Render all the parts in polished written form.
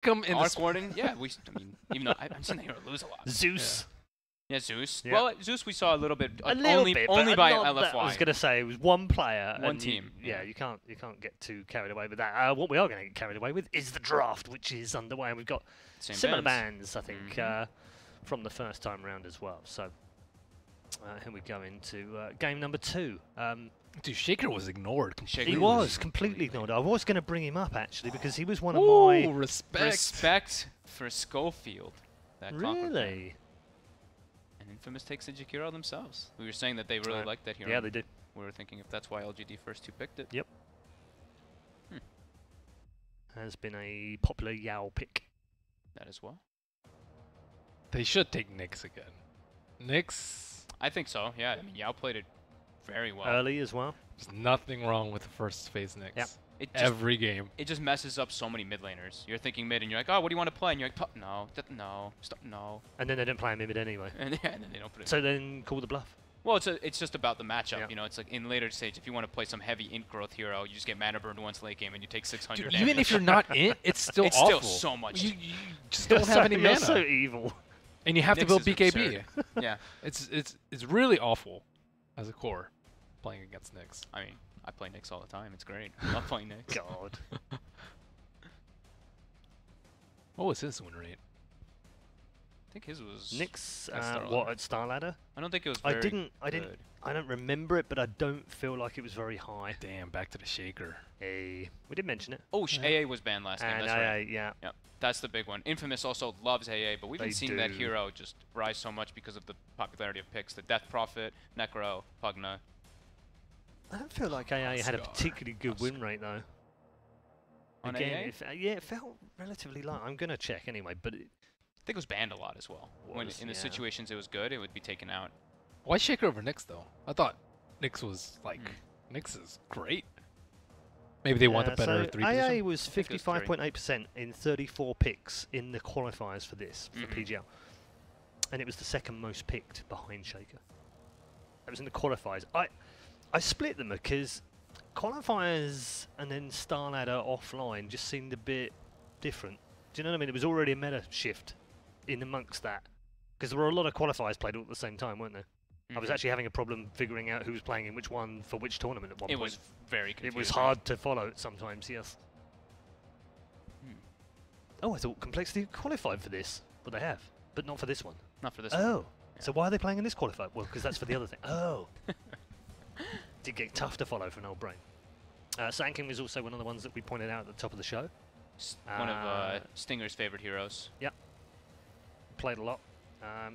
come in Arc Warden, yeah. I mean, even though I've seen the hero lose a lot. Zeus. Yeah, Zeus. Yeah. Well, Zeus we saw a little bit. A little bit, only but by not LFY. that. I was going to say it was one player, One and team, yeah, yeah. you can't get too carried away with that. What we are going to get carried away with is the draft, which is underway, and we've got Same similar bands. bands, I think, from the first time round as well. So here we go into game number 2. Dude, Shaker was ignored completely. He was completely ignored. I was going to bring him up actually because he was one of Ooh, my respect. for Schofield. That conquered really. and Infamous takes the hero themselves. We were saying that they really liked that hero. Yeah, they do. We were thinking if that's why LGD first 2 picked it. Yep. Has been a popular Yao pick. That as well. They should take Nyx again. Nyx, I think so. Yeah. I mean, Yao played it very well. Early as well. there's nothing wrong with the first phase Nyx. Yep. It just, Every game. it just messes up so many mid laners. You're thinking mid, and you're like, oh, what do you want to play? And you're like, no, no, stop, no. And then they don't play him in mid anyway. And then they don't put it. So then call the bluff. Well, it's just about the matchup. Yeah. You know, it's like in later stage, if you want to play some heavy int growth hero, you just get mana burned once late game, and you take 600 Dude, damage. even if you're not in, it's still it's awful. still so much. You just don't have any You're mana. so evil. And you have to Nyx build is BKB. absurd. Yeah. It's really awful as a core playing against Nyx. I mean, I play Nyx all the time. It's great. I love playing Nyx. God. What was his win rate? I think his was Nyx, at Star what Ladder. at Star Ladder? I don't think it was very I don't remember it, but I don't feel like it was very high. Damn, back to the Shaker. Hey, we did mention it. Oh, AA was banned last game. And That's right. yeah. Yep, that's the big one. Infamous also loves AA, but we've been They seeing that do. hero just rise so much because of the popularity of picks. The Death Prophet, Necro, Pugna. I don't feel like AA had a Oscar. particularly good win rate though. On Again, AA? yeah, it felt relatively low. I'm gonna check anyway, but I think it was banned a lot as well. When Was, in the yeah. situations it was good, it would be taken out. Why Shaker over Nyx though? I thought Nyx was like Nyx is great. Maybe they want the better so 3 AA position. was think it was 55.8% in 34 picks in the qualifiers for this, for PGL. And it was the second most picked behind Shaker. That was in the qualifiers. I split them because qualifiers and then Star Ladder offline just seemed a bit different. Do you know what I mean? It was already a meta shift in amongst that. Because there were a lot of qualifiers played all at the same time, weren't there? I was actually having a problem figuring out who was playing in which one for which tournament at one It point. was very confusing. It was hard to follow sometimes, yes. Oh, I thought Complexity qualified for this. But they have. But not for this one. Not for this one. Oh. So why are they playing in this qualifier? Well, because that's for the other thing. Oh. Did get tough to follow for an old brain. Sankin was also one of the ones that we pointed out at the top of the show. One of Stinger's favorite heroes. Yep. Played a lot.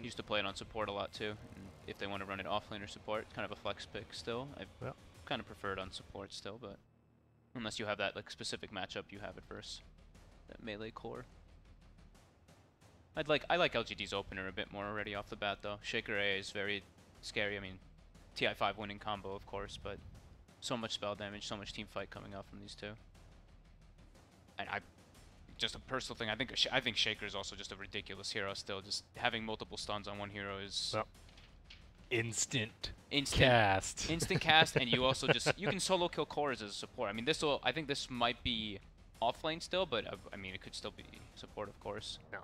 Used to play it on support a lot too. And if they want to run it offlaner support, kind of a flex pick still. I kind of prefer it on support still, but unless you have that like specific matchup, you have it versus that melee core. I like LGD's opener a bit more already off the bat though. Shaker A is very scary. I mean, TI5 winning combo of course, but so much spell damage, so much team fight coming out from these two. And just a personal thing, I think Shaker is also just a ridiculous hero still. Just having multiple stuns on one hero is Instant cast. Instant cast, and you also you can solo kill cores as a support. I mean, I think this might be offlane still, but I mean, it could still be support, of course. No.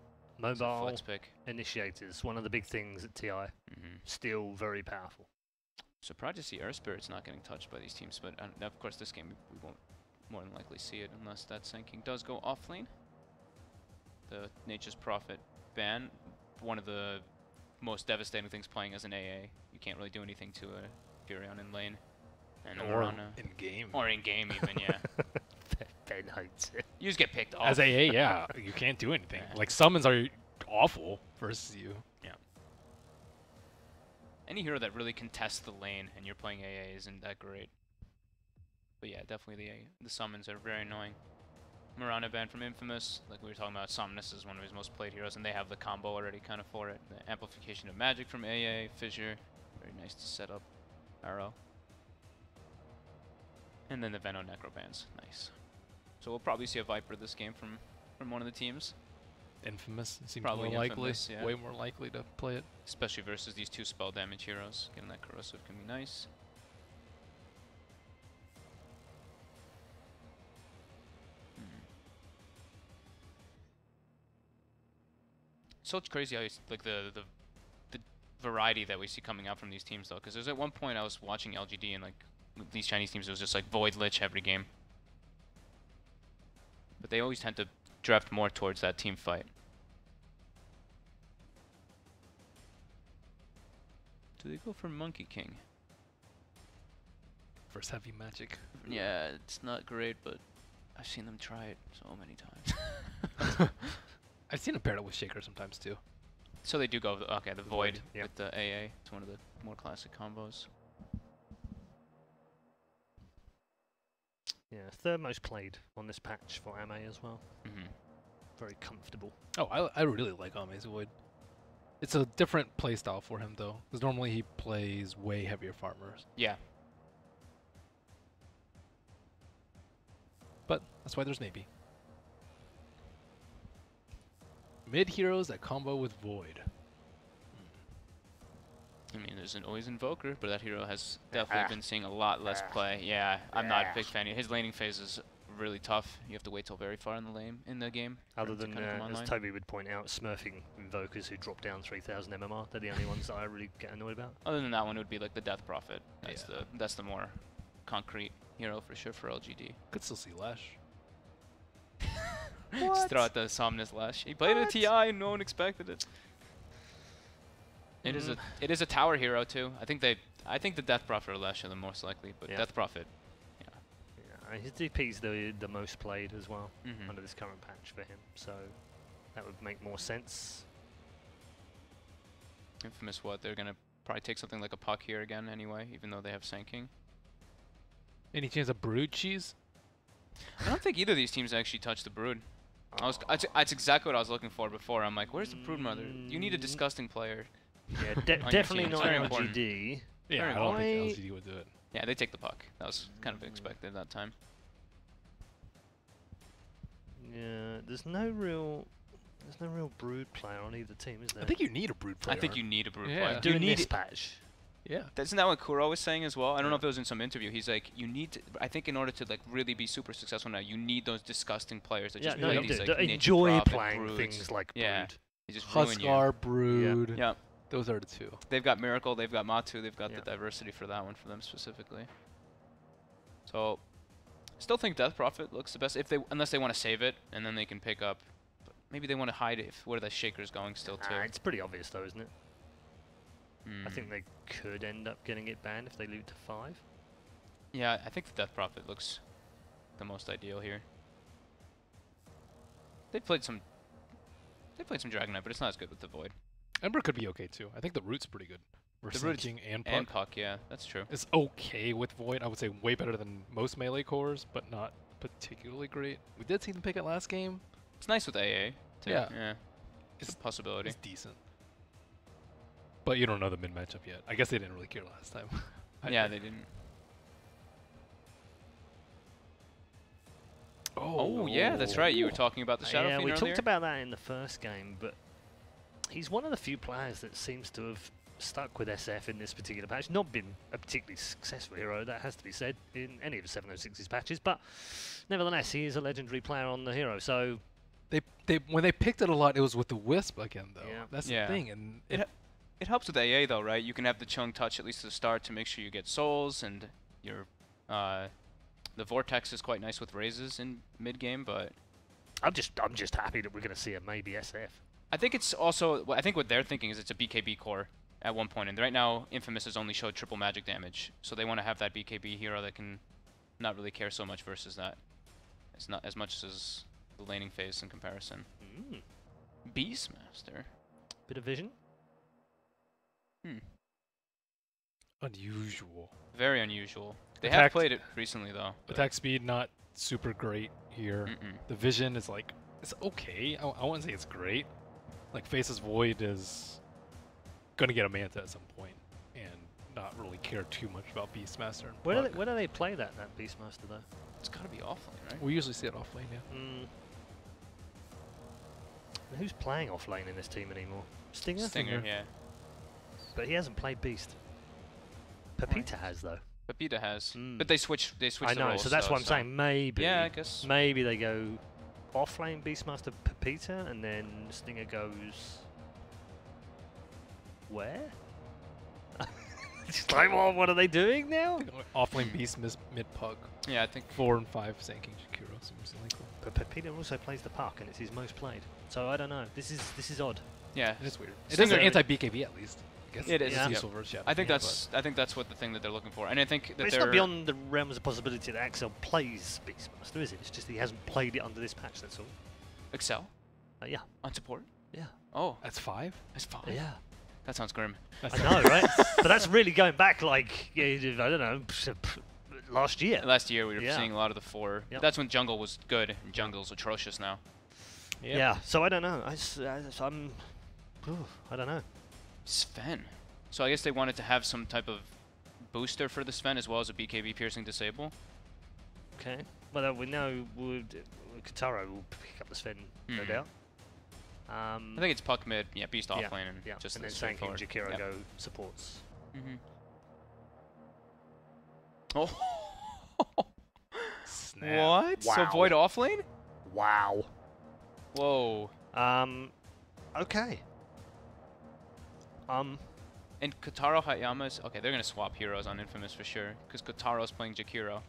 It's a Mobile flex pick. initiators, one of the big things at TI. Still very powerful. Surprised to see Earth Spirit's not getting touched by these teams, but of course this game we won't more than likely see it unless that sinking does go offlane. The Nature's Prophet ban, one of the most devastating things playing as an AA. You can't really do anything to a Furion in lane. And Or in game. Or in game even, yeah. Ben hates it. You just get picked off. As AA, yeah, you can't do anything. Like summons are awful versus you. Yeah. Any hero that really contests the lane and you're playing AA isn't that great. But yeah, definitely the summons are very annoying. Mirana banned from Infamous, like we were talking about, Somnus is one of his most played heroes, and they have the combo already kind of for it. The amplification of magic from AA, Fissure, very nice to set up. Arrow. And then the Veno Necro bans, nice. So we'll probably see a Viper this game from one of the teams. Infamous seems Probably more likely, Infamous, yeah. way more likely to play it. Especially versus these two spell damage heroes. Getting that corrosive can be nice. so crazy how like the variety that we see coming out from these teams though, because there's at one point I was watching LGD and like with these Chinese teams it was just like Void Lich every game, but they always tend to draft more towards that team fight. Do they go for Monkey King? First heavy magic. Yeah, it's not great, but I've seen them try it so many times. I've seen them pair it with Shaker sometimes too. So they do go, okay, the Void Yep. with the AA. It's one of the more classic combos. Yeah, third most played on this patch for Ame as well. Mm-hmm. Very comfortable. Oh, I really like Ame's Void. It's a different playstyle for him though, because normally he plays way heavier farmers. Yeah. But that's why there's maybe. Mid heroes that combo with Void. I mean, there's always Invoker, but that hero has definitely been seeing a lot less play. Yeah, I'm not a big fan. His laning phase is really tough. You have to wait till very far in the lane in the game. Other than, as Toby would point out, smurfing Invokers who drop down 3000 MMR. They're the only ones that I really get annoyed about. Other than that one, it would be like the Death Prophet. That's the more concrete hero for sure for LGD. Could still see Lash. Just throw out the Somnus Lash. He played a TI and no one expected it. It is a tower hero too. I think the Death Prophet or Lash are the most likely, but Death Prophet, yeah. His DP's the most played as well under this current patch for him, so that would make more sense. Infamous, what they're gonna probably take something like a Puck here again anyway, even though they have Sanking. Any chance of Brood Cheese? I don't think either of these teams actually touched the Brood. That's exactly what I was looking for before. I'm like, where's the Brood Mother? You need a disgusting player. Yeah, definitely not LGD. Yeah, I don't think LGD would do it. Yeah, they take the Puck. That was kind of expected that time. Yeah, there's no real Brood player on either team, is there? I think you need a Brood player. I think you need a Brood player. Doing this patch. Yeah. Isn't that what Kuro was saying as well? I don't know if it was in some interview. He's like, you need to, I think in order to like really be super successful now, you need those disgusting players that just play these like enjoy playing things like Brood. Yeah. They just Huskar, Brood. Yeah. Those are the two. They've got Miracle, they've got Matu, they've got the diversity for that one for them specifically. So, still think Death Prophet looks the best unless they want to save it and then they can pick up. But maybe they want to hide it where the Shaker's going still too. It's pretty obvious though, isn't it? I think they could end up getting it banned if they loot to 5. Yeah, I think the Death Prophet looks the most ideal here. They played some Dragon Knight, but it's not as good with the Void. Ember could be okay too. I think the Root's pretty good. The Root's and Puck. And Puck, yeah, that's true. It's okay with Void. I would say way better than most melee cores, but not particularly great. We did see them pick it last game. It's nice with AA too. Yeah. It's a possibility. It's decent. But you don't know the mid matchup yet. I guess they didn't really care last time. Yeah, they didn't. Oh yeah, that's right. You were talking about the Shadow Fiend we earlier. talked about that in the first game, but he's one of the few players that seems to have stuck with SF in this particular patch. Not been a particularly successful hero, that has to be said, in any of the 706's patches, but nevertheless, he is a legendary player on the hero, so... When they picked it a lot, it was with the Wisp again, though. Yeah. That's the thing. And it helps with AA, though, right? You can have the Chung touch at least at the start to make sure you get souls, and your the Vortex is quite nice with raises in mid-game, but... I'm just happy that we're going to see a maybe SF. I think it's also... I think what they're thinking is it's a BKB core at one point, and right now Infamous has only showed triple magic damage, so they want to have that BKB hero that can not really care so much versus that. It's not as much as the laning phase in comparison. Beastmaster. Bit of vision. Unusual. Very unusual. They have played it recently, though. Attack speed, not super great here. The vision is like, it's okay. I wouldn't say it's great. Like, Face's Void is going to get a Manta at some point and not really care too much about Beastmaster. Where do they play that Beastmaster, though? It's got to be offlane, right? We usually see it offlane, yeah. Who's playing offlane in this team anymore? Stinger? Stinger, yeah. But he hasn't played Beast. Pepita has, though. Pepita has. But they switch I know, so that's what I'm saying. Maybe. Yeah, I guess. Maybe they go offlane Beastmaster Pepita, and then Stinger goes where? It's like, well, what are they doing now? Offlane Beast mid-puck. Yeah, I think 4 and 5 Sanking Jakiro seems likely. But Pepita also plays the puck, and it's his most played. So I don't know. This is odd. yeah, It is weird. It Stinger- is an anti-BKB at least. I guess It is, it's yeah. useful versus Shadow I think Fiend, that's what the thing that they're looking for, and I think that But it's they're not beyond the realms of possibility that Axel plays Beastmaster, is it? It's just he hasn't played it under this patch. That's all. Excel Yeah. on support. Yeah. Oh, That's 5? that's fine. Yeah. That sounds grim. That's I know, right? But that's really going back, like, I don't know, last year. Last year we were Yeah. seeing a lot of the 4. Yep. That's when Jungle was good, and Jungle's atrocious now. Yep. Yeah. So I don't know. I don't know. Sven. So I guess they wanted to have some type of booster for the Sven as well as a BKB piercing disable. Okay. Well, we know Kataro will pick up the Sven, no Mhm. doubt. I think it's puck mid, yeah, beast off Yeah, lane, and yeah. just And the then Sanky and straightforward. Jakiro Yep. go supports. Oh. Snap. What? So Wow. Void off lane? Wow. Whoa. Okay. And Kotaro Hayama's okay. They're gonna swap heroes on Infamous for sure, because Kotaro's playing Jakiro.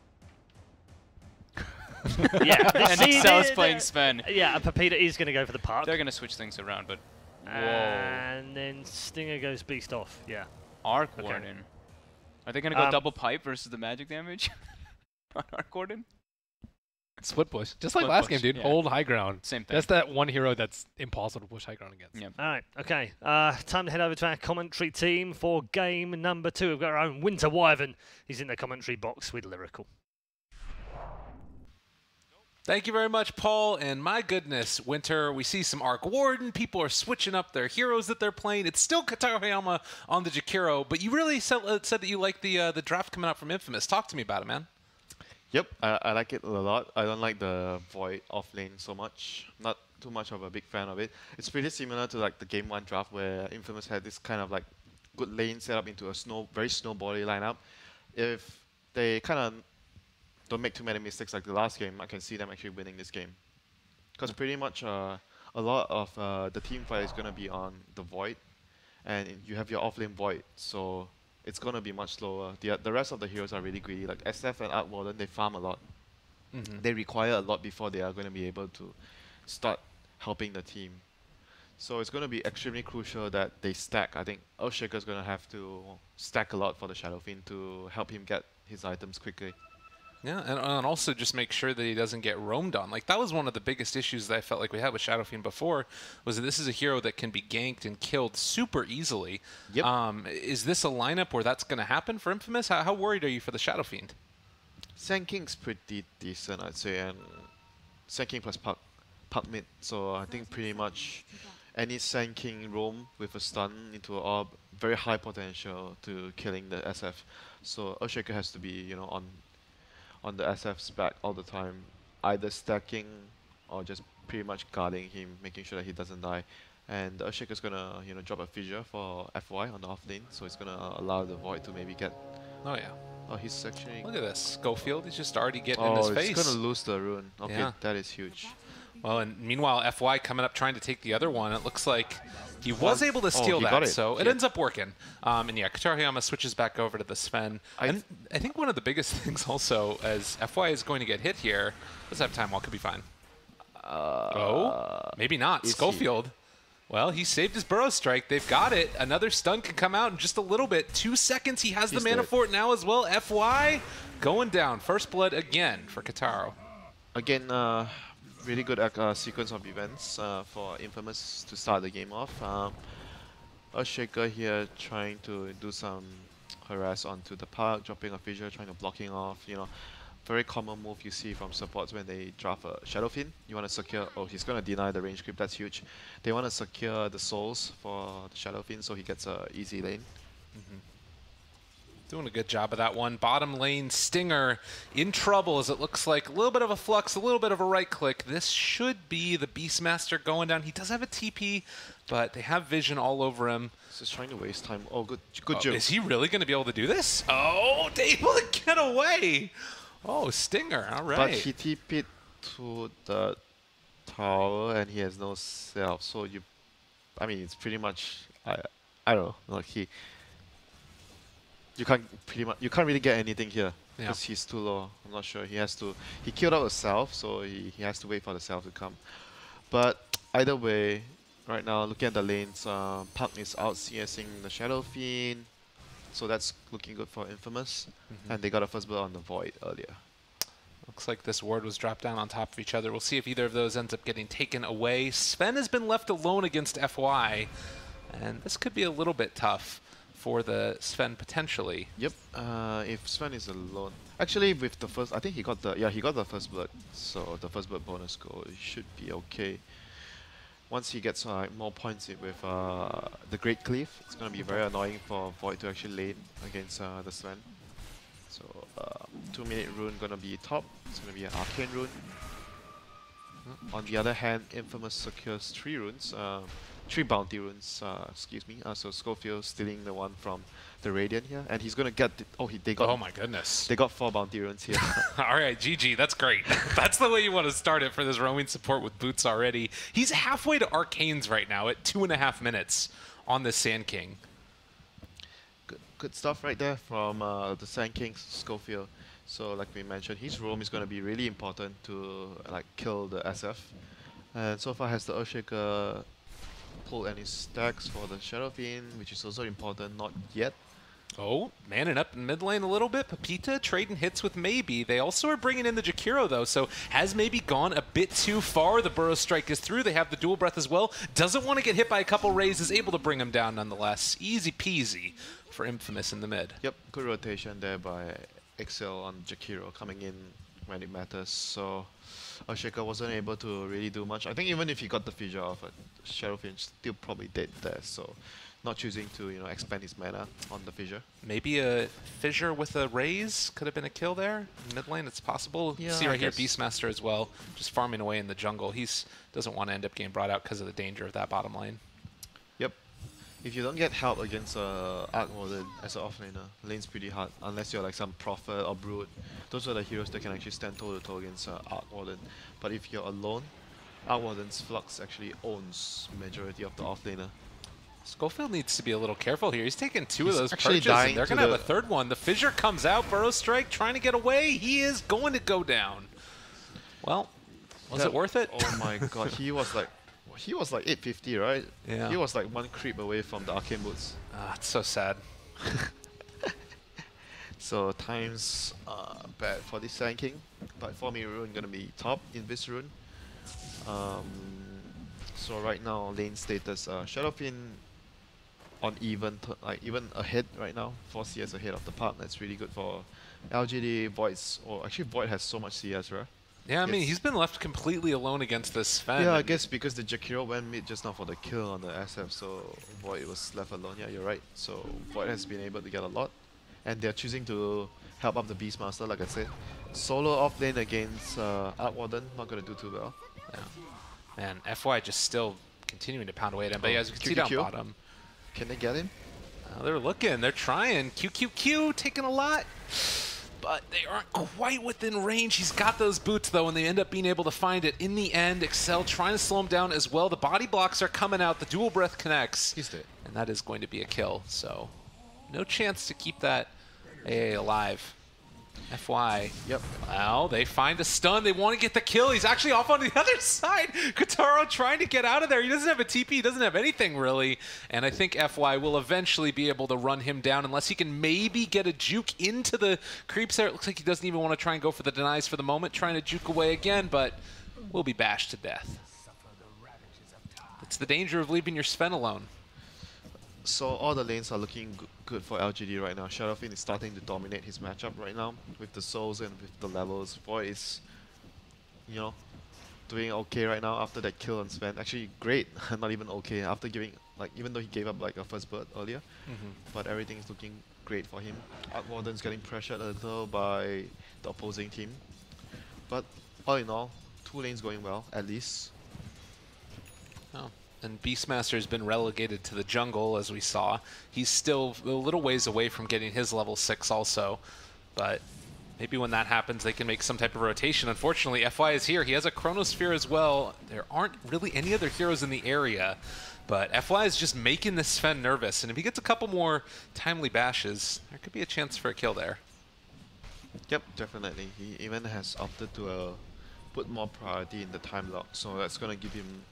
Yeah. And See, Excel's they're- playing they're- Sven. Yeah, and Pepita is going to go for the puck. They're gonna switch things around, but whoa. And then Stinger goes Beast off. Yeah. Arc okay. Warden. Are they gonna go double pipe versus the magic damage on Arc Warden? Split push. Just like Split last push, game, dude. yeah. Hold high ground. Same thing. That's that one hero that's impossible to push high ground against. Yeah. All right. Okay. Time to head over to our commentary team for game number 2. We've got our own Winter Wyvern. He's in the commentary box with Lyrical. Thank you very much, Paul. And my goodness, Winter, we see some Arc Warden. People are switching up their heroes that they're playing. It's still Kotaro Hayama on the Jakiro, but you really said that you like the draft coming out from Infamous. Talk to me about it, man. Yep, I like it a lot. I don't like the Void offlane so much. Not too much of a big fan of it. It's pretty similar to like the Game 1 draft where Infamous had this kind of like good lane set up into a very snowbally lineup. If they kind of don't make too many mistakes like the last game, I can see them actually winning this game. Because pretty much a lot of the team fight is going to be on the Void, and you have your offlane Void, so it's going to be much slower. The rest of the heroes are really greedy. Like SF and Arc Warden, they farm a lot. They require a lot before they are going to be able to start helping the team. So it's going to be extremely crucial that they stack. I think Earthshaker's going to have to stack a lot for the Shadow Fiend to help him get his items quickly. Yeah, and also just make sure that he doesn't get roamed on. Like, that was one of the biggest issues that I felt like we had with Shadow Fiend before, was that this is a hero that can be ganked and killed super easily. Yep. Is this a lineup where that's going to happen for Infamous? How worried are you for the Shadow Fiend? Sanking's pretty decent, I'd say, and Sanking plus Puck mid. So I think pretty much any Sanking roam with a stun into an orb, very high potential to killing the SF. So Earthshaker has to be, you know, on the SF's back all the time, either stacking or just pretty much guarding him, making sure that he doesn't die. And the Earthshaker's gonna, you know, drop a fissure for FY on the off lane, so it's gonna allow the Void to maybe get. Oh, yeah. Oh, he's actually. Look at this. Schofield, he's just already getting in his Oh, face. he's gonna lose the rune. Okay, Yeah. that is huge. Well, and meanwhile, FY coming up trying to take the other one. It looks like he was able to steal he got that, it. so it Yeah. ends up working. And yeah, Kotaro Hayama switches back over to the Sven. And I think one of the biggest things also, as FY is going to get hit here, let's have time walk, could be fine. Oh, maybe not. is Schofield. Well, he saved his Burrow Strike. They've got it. Another stun can come out in just a little bit. 2 seconds. He has the He's mana dead. for it now as well. FY going down. First blood again for Kotaro. Again, really good sequence of events for Infamous to start the game off. Earthshaker here trying to do some harass onto the park, dropping a fissure, trying to blocking off. You know, very common move you see from supports when they draft a Shadow Fiend. You want to secure. Oh, he's going to deny the range creep. That's huge. They want to secure the souls for the Shadow Fiend so he gets a easy lane. Doing a good job of that one. Bottom lane, Stinger in trouble as it looks like a little bit of a flux, a little bit of a right click. This should be the Beastmaster going down. He does have a TP, but they have vision all over him. He's just trying to waste time. Oh, good juke. Is he really going to be able to do this? Oh, they able to get away. Oh, Stinger, all right. But he TP'd to the tower and he has no self. So I mean, it's pretty much I don't know, like you can't really get anything here because he's too low. I'm not sure. He killed out a self, so he has to wait for the self to come. But either way, right now looking at the lanes, Puck is out CSing the Shadow Fiend, so that's looking good for Infamous, and they got a first blood on the Void earlier. Looks like this ward was dropped down on top of each other. We'll see if either of those ends up getting taken away. Sven has been left alone against FY, and this could be a little bit tough for the Sven potentially. Yep. If Sven is alone, actually with the first, I think he got the first blood. So the first blood bonus goal, it should be okay. Once he gets more points in with the Great Cleave, it's gonna be very annoying for Void to actually lane against the Sven. So 2-minute rune gonna be top. It's gonna be an arcane rune. On the other hand, Infamous secures 3 runes. 3 bounty runes, excuse me. So Schofield stealing the one from the Radiant here, and he's gonna get. They got. Oh my goodness! They got 4 bounty runes here. All right, GG. That's great. That's the way you want to start it for this roaming support with boots already. He's halfway to Arcanes right now at 2.5 minutes on the Sand King. Good stuff right there from the Sand King Schofield. So like we mentioned, his roam is gonna be really important to like kill the SF. And so far has the Earthshaker pull any stacks for the Shadow Fiend, which is also important. Not yet. Oh, manning up in mid lane a little bit. Pepita trading hits with Maybe. They also are bringing in the Jakiro, though, so has Maybe gone a bit too far. The Burrow Strike is through. They have the Dual Breath as well. Doesn't want to get hit by a couple rays, is able to bring him down nonetheless. Easy peasy for Infamous in the mid. Yep, good rotation there by Excel on Jakiro coming in when it matters. So Earthshaker wasn't able to really do much. I think even if he got the fissure off, Shadow Fiend still probably dead there. So not choosing to expand his mana on the fissure. Maybe a fissure with a raise could have been a kill there. In mid lane, it's possible. Yeah, see right here, Beastmaster as well, just farming away in the jungle. He's doesn't want to end up getting brought out because of the danger of that bottom lane. Yep. If you don't get help against Arc Warden as an offlaner, lane's pretty hard unless you're like some Prophet or Brood. Those are the heroes that can actually stand toe to toe against Arc Warden. But if you're alone, Arc Warden's Flux actually owns majority of the offlaner. Schofield needs to be a little careful here. He's taking 2 of those purges, dying and they're going to have a third one. The Fissure comes out. Burrow Strike trying to get away. He is going to go down. Well, was it worth it? Oh my god, he was like 850, right? Yeah. He was like 1 creep away from the Arcane Boots. It's so sad. So times bad for this Sand King. But for me, Rune gonna be top in this rune. So right now, lane status, Shadow Fiend on even ahead right now, 4 CS ahead of the Park. That's really good for LGD. Actually Void has so much CS, right? Yeah, I mean, he's been left completely alone against this Sven. Yeah, I guess because the Jakiro went mid just now for the kill on the SF, so Void was left alone. Yeah, you're right. So Void has been able to get a lot, and they're choosing to help up the Beastmaster, like I said. Solo off lane against Arc Warden, not going to do too well. Yeah. And FY just still continuing to pound away at him, but as you can see down bottom. Can they get him? They're looking, they're trying. QQQ taking a lot, but they aren't quite within range. He's got those boots though, and they end up being able to find it in the end. Excel trying to slow him down as well. The body blocks are coming out. The dual breath connects. He's dead. And that is going to be a kill. So no chance to keep that AA alive. FY. Yep. Well, they find a stun. They want to get the kill. He's actually off on the other side. Kataro trying to get out of there. He doesn't have a TP. He doesn't have anything, really. And I think FY will eventually be able to run him down unless he can maybe get a juke into the creeps there. It looks like he doesn't even want to try and go for the denies for the moment, trying to juke away again, but will be bashed to death. It's the danger of leaving your Sven alone. So all the lanes are looking good for LGD right now. Shadow Fiend is starting to dominate his matchup right now with the souls and with the levels. Void is, doing okay right now after that kill on Sven. Actually, great. Not even okay. After giving, even though he gave up like a first bird earlier, but everything is looking great for him. Arc Warden's getting pressured a little by the opposing team, but all in all, 2 lanes going well at least. Oh. And Beastmaster has been relegated to the jungle, as we saw. He's still a little ways away from getting his level 6 also. But maybe when that happens, they can make some type of rotation. Unfortunately, FY is here. He has a Chronosphere as well. There aren't really any other heroes in the area. But FY is just making the Sven nervous, and if he gets a couple more timely bashes, there could be a chance for a kill there. Yep, definitely. He even has opted to put more priority in the time lock, so that's going to give him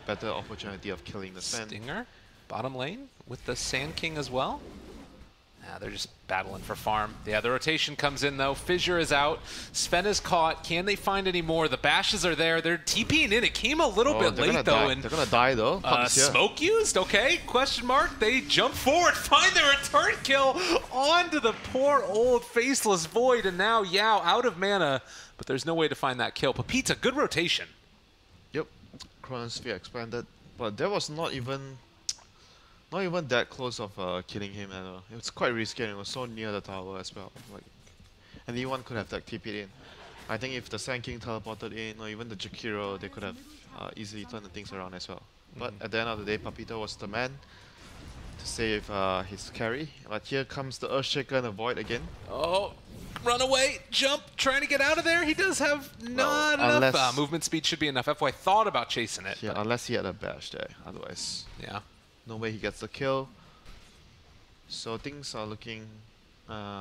better opportunity of killing the Sven. Stinger, bottom lane with the Sand King as well. They're just battling for farm. Yeah, the rotation comes in though. Fissure is out. Sven is caught. Can they find any more? The bashes are there. They're TPing in. It came a little bit late though. And they're gonna die though. Smoke used? Okay, question mark. They jump forward, find the return kill onto the poor old Faceless Void, and now Yao out of mana, but there's no way to find that kill. Pepita, good rotation. Yep, Chronosphere expanded, but there was not even that close of killing him, and it was quite risky, and it was so near the tower as well. Like, anyone could have like TP'd in. I think if the Sand King teleported in, or even the Jakiro, they could have easily turned the things around as well. But at the end of the day, Papito was the man to save his carry. But here comes the Earthshaker and the Void again. Oh, run away, jump, trying to get out of there. He does have not enough. Movement speed should be enough. FY thought about chasing it. Yeah, unless he had a bash there. Otherwise, yeah. No way he gets the kill. So things are looking,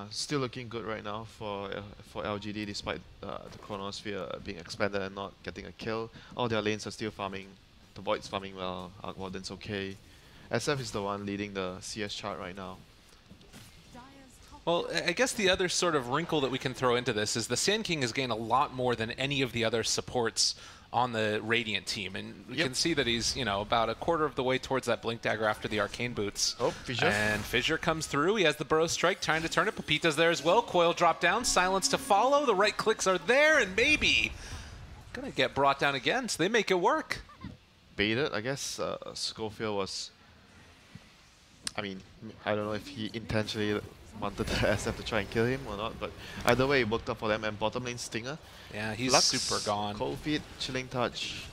still looking good right now for LGD, despite the Chronosphere being expanded and not getting a kill. All their lanes are still farming. The Void's farming well. Arc Warden's okay. SF is the one leading the CS chart right now. Well, I guess the other sort of wrinkle that we can throw into this is the Sand King has gained a lot more than any of the other supports on the Radiant team, and we can see that he's, about a quarter of the way towards that Blink Dagger after the Arcane Boots. Oh, Fissure. And Fissure comes through. He has the Burrow Strike, trying to turn it. Pepita's there as well. Coil drop down, silence to follow. The right clicks are there, and maybe gonna get brought down again, so they make it work. Baited, I guess. Schofield was, I mean, I don't know if he intentionally wanted the SF to try and kill him or not, but either way it worked out for them. And bottom lane Stinger. Yeah, he's Lux, super gone. Cold Feet, Chilling Touch,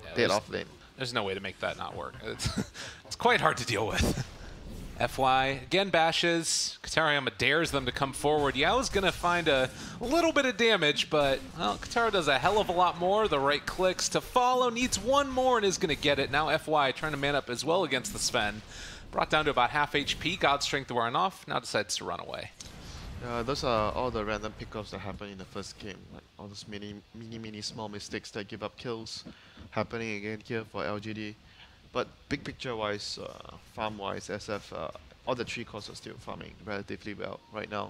yeah, dead off lane. There's no way to make that not work. It's quite hard to deal with. FY, again bashes. Katariyama dares them to come forward. Yao's gonna find a little bit of damage, but, well, Katara does a hell of a lot more. The right clicks to follow, needs one more and is gonna get it. Now FY trying to man up as well against the Sven. Brought down to about half HP, God's Strength wearing off, now decides to run away. Those are all the random pickups that happen in the first game. Like all those mini small mistakes that give up kills happening again here for LGD. But big picture wise, farm wise, SF, all the 3 cores are still farming relatively well right now.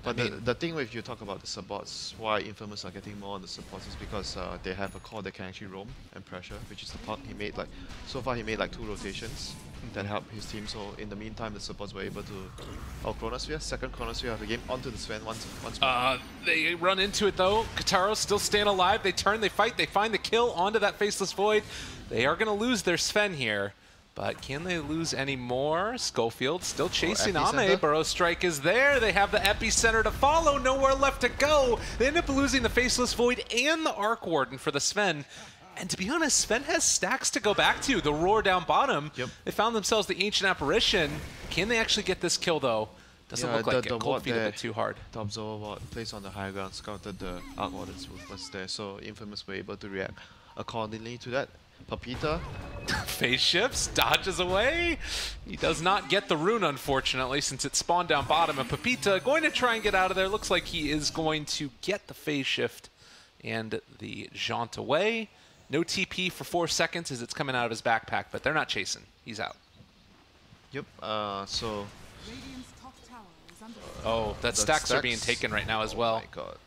But the thing if you talk about the supports, why Infamous are getting more on the supports is because they have a core that can actually roam and pressure, which is the part he made. Like so far he made like 2 rotations that helped his team. So in the meantime, the supports were able to Chronosphere, second Chronosphere of the game onto the Sven once more. They run into it though. Kataro's still staying alive. They turn, they fight, they find the kill onto that Faceless Void. They are going to lose their Sven here. But can they lose any more? Schofield still chasing Ame. Burrow Strike is there. They have the Epicenter to follow. Nowhere left to go. They end up losing the Faceless Void and the Arc Warden for the Sven. And to be honest, Sven has stacks to go back to. The Roar down bottom. Yep. They found themselves the Ancient Apparition. Can they actually get this kill though? Doesn't look like it. Cold Feet a bit too hard. The Observer Ward placed on the high ground, scouted the Arc Warden's movements there. So Infamous were able to react accordingly to that. Papita. Phase shifts, dodges away. He does not get the rune, unfortunately, since it spawned down bottom. And Papita going to try and get out of there. Looks like he is going to get the phase shift and the jaunt away. No TP for 4 seconds as it's coming out of his backpack, but they're not chasing. He's out. Yep, so... Oh, that stacks are being taken right now as well. Oh my god.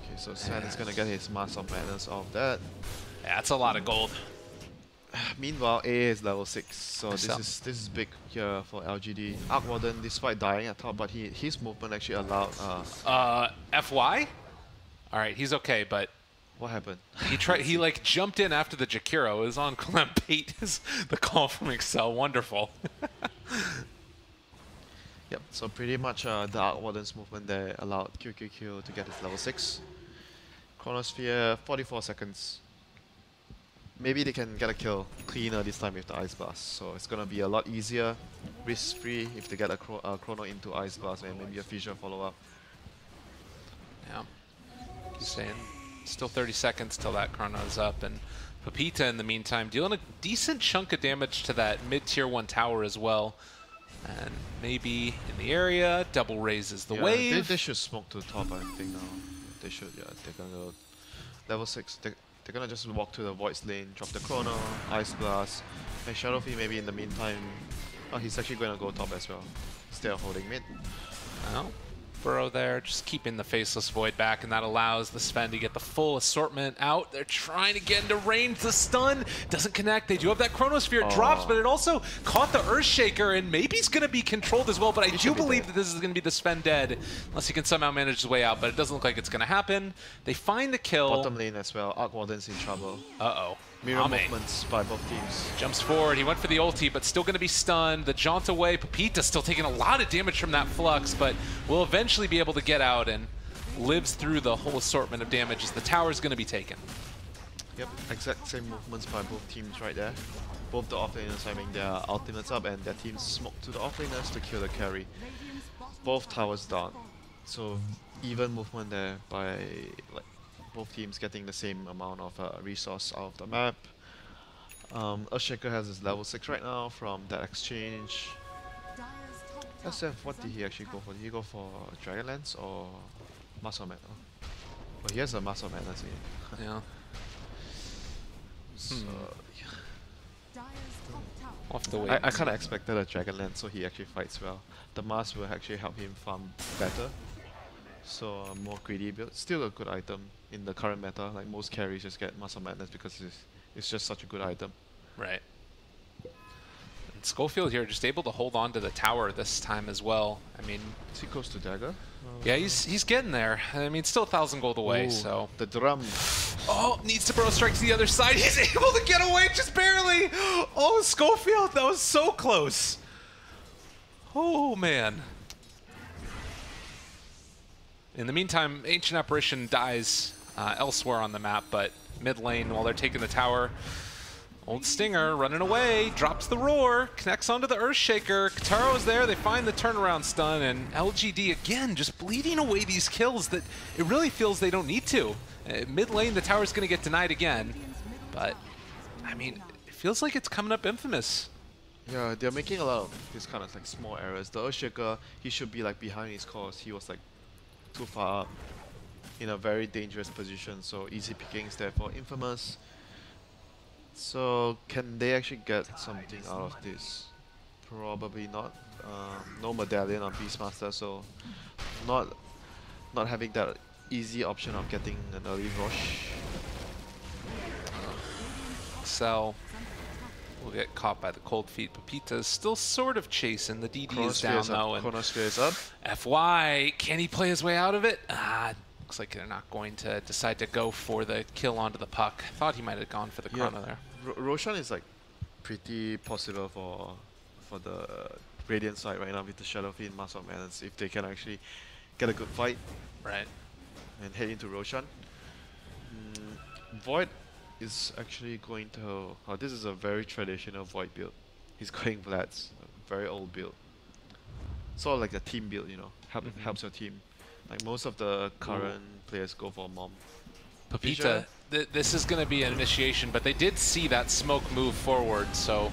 Okay, so Sven is going to get his Mass of Madness off that. Yeah, that's a lot of gold. Meanwhile, AA is level 6, so this is big here for LGD. Arc Warden, despite dying at top, but his movement actually allowed... FY? Alright, he's okay, but... What happened? He like jumped in after the Jakiro. It was on Clampate is the call from Excel. Wonderful. Yep, so pretty much the Arc Warden's movement there allowed QQQ to get his level 6. Chronosphere, 44 seconds. Maybe they can get a kill cleaner this time with the Ice Blast. So it's going to be a lot easier, risk-free if they get a Chrono into Ice Blast and maybe a Fissure follow-up. Yeah, he's saying still 30 seconds till that Chrono is up, and Pepita, in the meantime, dealing a decent chunk of damage to that mid-tier 1 tower as well. And maybe in the area, double raises the wave. They should smoke to the top, I think, now. They should, yeah. They're gonna go level 6. They're gonna just walk to the Void's lane, drop the Chrono, Ice Blast, and Shadowfiend maybe in the meantime. Oh, he's actually gonna go top as well, instead of holding mid. Well, Burrow there, just keeping the Faceless Void back, and that allows the Sven to get the full assortment out. They're trying to get into range. The stun doesn't connect. They do have that Chronosphere. It drops, but it also caught the Earthshaker, and maybe he's going to be controlled as well, but I do believe that this is going to be the Sven dead, unless he can somehow manage his way out, but it doesn't look like it's going to happen. They find the kill. Bottom lane as well. Arc Warden's in trouble. Uh-oh. Mirror movements by both teams. Jumps forward. He went for the ulti, but still going to be stunned. The jaunt away. Pepita still taking a lot of damage from that flux, but will eventually be able to get out and lives through the whole assortment of damage as the tower is going to be taken. Yep, exact same movements by both teams right there. Both the offlaners having their ultimates up and their teams smoke to the offlaners to kill the carry. Both towers down. So even movement there by like both teams getting the same amount of resource out of the map. Earthshaker has his level 6 right now from that exchange. SF, what did he actually go for? Did he go for Dragonlance or Muscle Man? Oh, well, he has a Muscle Man, that's it. Yeah. So, Off the way. I kind of expected a Dragonlance, so he actually fights well. The mask will actually help him farm better. So more greedy build. Still a good item in the current meta. Like most carries just get Muscle Madness because it's just such a good item. Right. And Schofield here just able to hold on to the tower this time as well. I mean, is he close to Dagger? Yeah, he's getting there. I mean, still 1,000 gold away. Ooh, so the drum. Oh, needs to burrow strike to the other side. He's able to get away just barely. Oh, Schofield, that was so close. Oh man. In the meantime, Ancient Apparition dies elsewhere on the map, but mid lane while they're taking the tower. Old Stinger running away, drops the roar, connects onto the Earthshaker. Kataro's there, they find the turnaround stun, and LGD again just bleeding away these kills that it really feels they don't need to. Mid lane, the tower's going to get denied again, but I mean, it feels like it's coming up infamous. Yeah, they're making a lot of these kind of like small errors. The Earthshaker, he should be like behind his course. He was like too far up in a very dangerous position, so easy pickings there for Infamous. So can they actually get something out of this? Probably not. No medallion on Beastmaster, so not having that easy option of getting an early rush. Cell will get caught by the cold feet. Pepita's still sort of chasing. The DD is down though, and Chronosphere is up. FY, can he play his way out of it? Looks like they're not going to decide to go for the kill onto the puck. Thought he might have gone for the chrono there. Roshan is like pretty possible for the Radiant side right now with the Shadowfiend, Master of Madness, if they can actually get a good fight. Right. And head into Roshan. Void is actually going to... Oh, this is a very traditional Void build. He's going Vlad's, a very old build. Sort of like a team build, you know, helps your team. Like most of the current players go for Mom. Pepita, this is going to be an initiation, but they did see that smoke move forward, so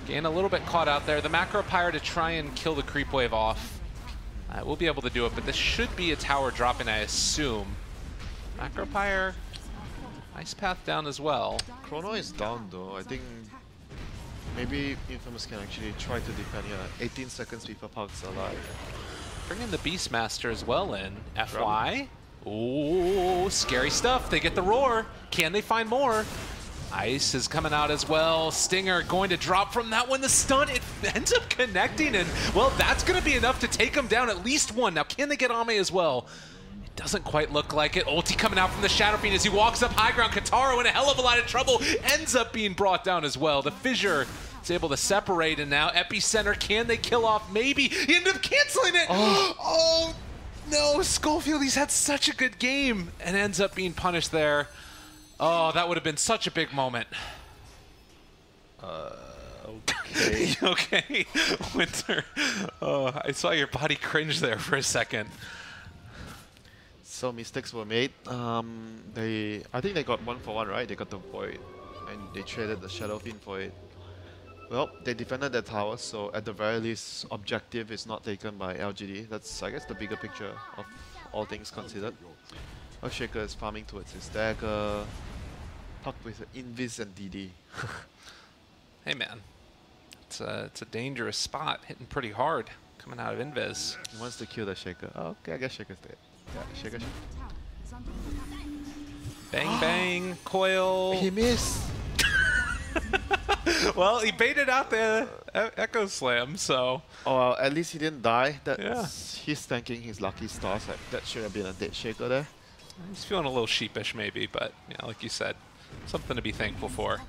getting a little bit caught out there. The Macro Pyre to try and kill the creep wave off. We'll be able to do it, but this should be a tower dropping, I assume. Macro Pyre, nice path down as well. Chrono is down though. I think maybe Infamous can actually try to defend here. 18 seconds before Puck's alive. Bringing the Beastmaster as well in. FY. Ooh, scary stuff. They get the roar. Can they find more? Ice is coming out as well. Stinger going to drop from that one. The stun, it ends up connecting, and well, that's going to be enough to take him down, at least one. Now, can they get Ame as well? It doesn't quite look like it. Ulti coming out from the Shadowfiend as he walks up high ground. Kataro in a hell of a lot of trouble. Ends up being brought down as well. The Fissure is able to separate, and now Epicenter, can they kill off? Maybe. He ended up canceling it. Oh no, Schofield, he's had such a good game and ends up being punished there. Oh, that would have been such a big moment. Okay. Okay, Winter. Oh, I saw your body cringe there for a second. So mistakes were made. I think they got 1 for 1, right? They got the Void. and they traded the Shadow Fiend for it. Well, they defended their tower, so at the very least, objective is not taken by LGD. That's, I guess, the bigger picture of all things considered. Earthshaker is farming towards his dagger. Puck with Invis and DD. Hey man, it's a dangerous spot, hitting pretty hard coming out of Invis. He wants to kill the Shaker. Oh, okay, I guess Shaker's dead. Yeah, Shaker. Bang bang, coil. He missed! Well, he baited out the Echo Slam, so. Oh, well, at least he didn't die. That's Yeah. He's thanking his lucky stars. Like, that should have been a dead Shaker there. He's feeling a little sheepish maybe, but yeah, like you said, something to be thankful for.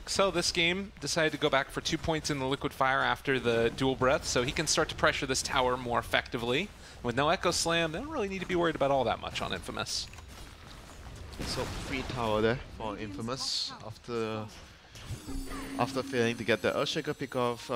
So this game decided to go back for 2 points in the Liquid Fire after the dual breath, so he can start to pressure this tower more effectively. With no Echo Slam, they don't really need to be worried about all that much on Infamous. So free tower there for Infamous after failing to get the Earthshaker pick off.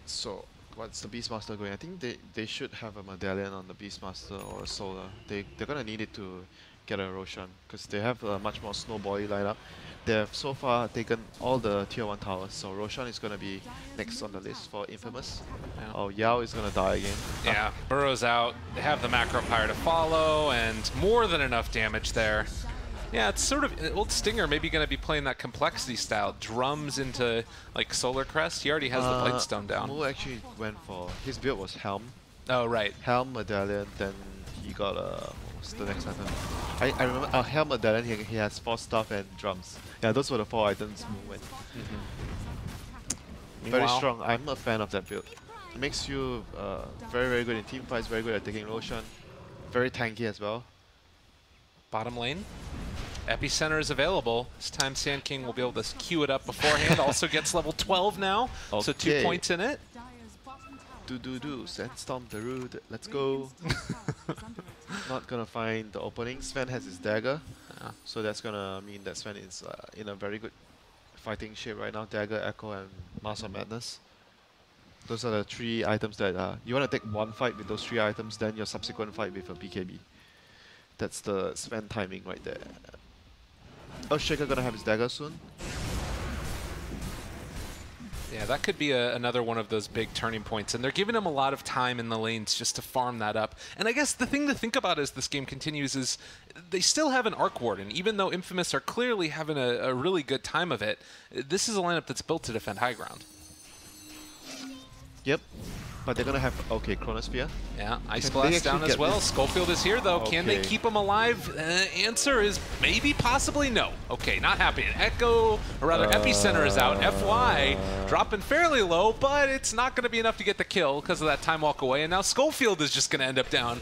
So what's the Beastmaster going? I think they should have a medallion on the Beastmaster or a Solar. They're gonna need it to get a Roshan because they have a much more snowbally lineup. They have so far taken all the tier 1 towers, so Roshan is gonna be next on the list for Infamous. Yeah. Oh, Yao is gonna die again. Yeah, Burrow's out. They have the Macro Pyre to follow, and more than enough damage there. Yeah, it's sort of old Stinger maybe going to be playing that complexity style, drums into like Solar Crest. He already has the Blightstone down. Mu actually went for his build was Helm. Oh right, Helm medallion. Then he got what's the next item? I remember Helm medallion. He has 4 stuff and drums. Yeah, those were the 4 items Mu went. Very strong. I'm a fan of that build. It makes you very good in team fights. Very good at taking Roshan. Very tanky as well. Bottom lane. Epicenter is available. This time Sand King will be able to queue it up beforehand. Also gets level 12 now, so 2 points in it. Sandstorm the Rude. Let's go. Not gonna find the opening. Sven has his dagger, so that's gonna mean that Sven is in a very good fighting shape right now. Dagger, Echo, and Master of Madness. Those are the 3 items that you want to take one fight with those 3 items, then your subsequent fight with a BKB. That's the Sven timing right there. Earthshaker gonna have his dagger soon. Yeah, that could be another one of those big turning points, and they're giving him a lot of time in the lanes just to farm that up. And I guess the thing to think about as this game continues is they still have an Arc Warden, even though Infamous are clearly having a really good time of it. This is a lineup that's built to defend high ground. Yep. But they're gonna have, okay, Chronosphere. Yeah, Ice Blast down as well. Skullfield is here though. Can they keep him alive? Answer is maybe, possibly no. Okay, not happening. Echo, or rather Epicenter is out. FY dropping fairly low, but it's not gonna be enough to get the kill because of that time walk away. And now Skullfield is just gonna end up down.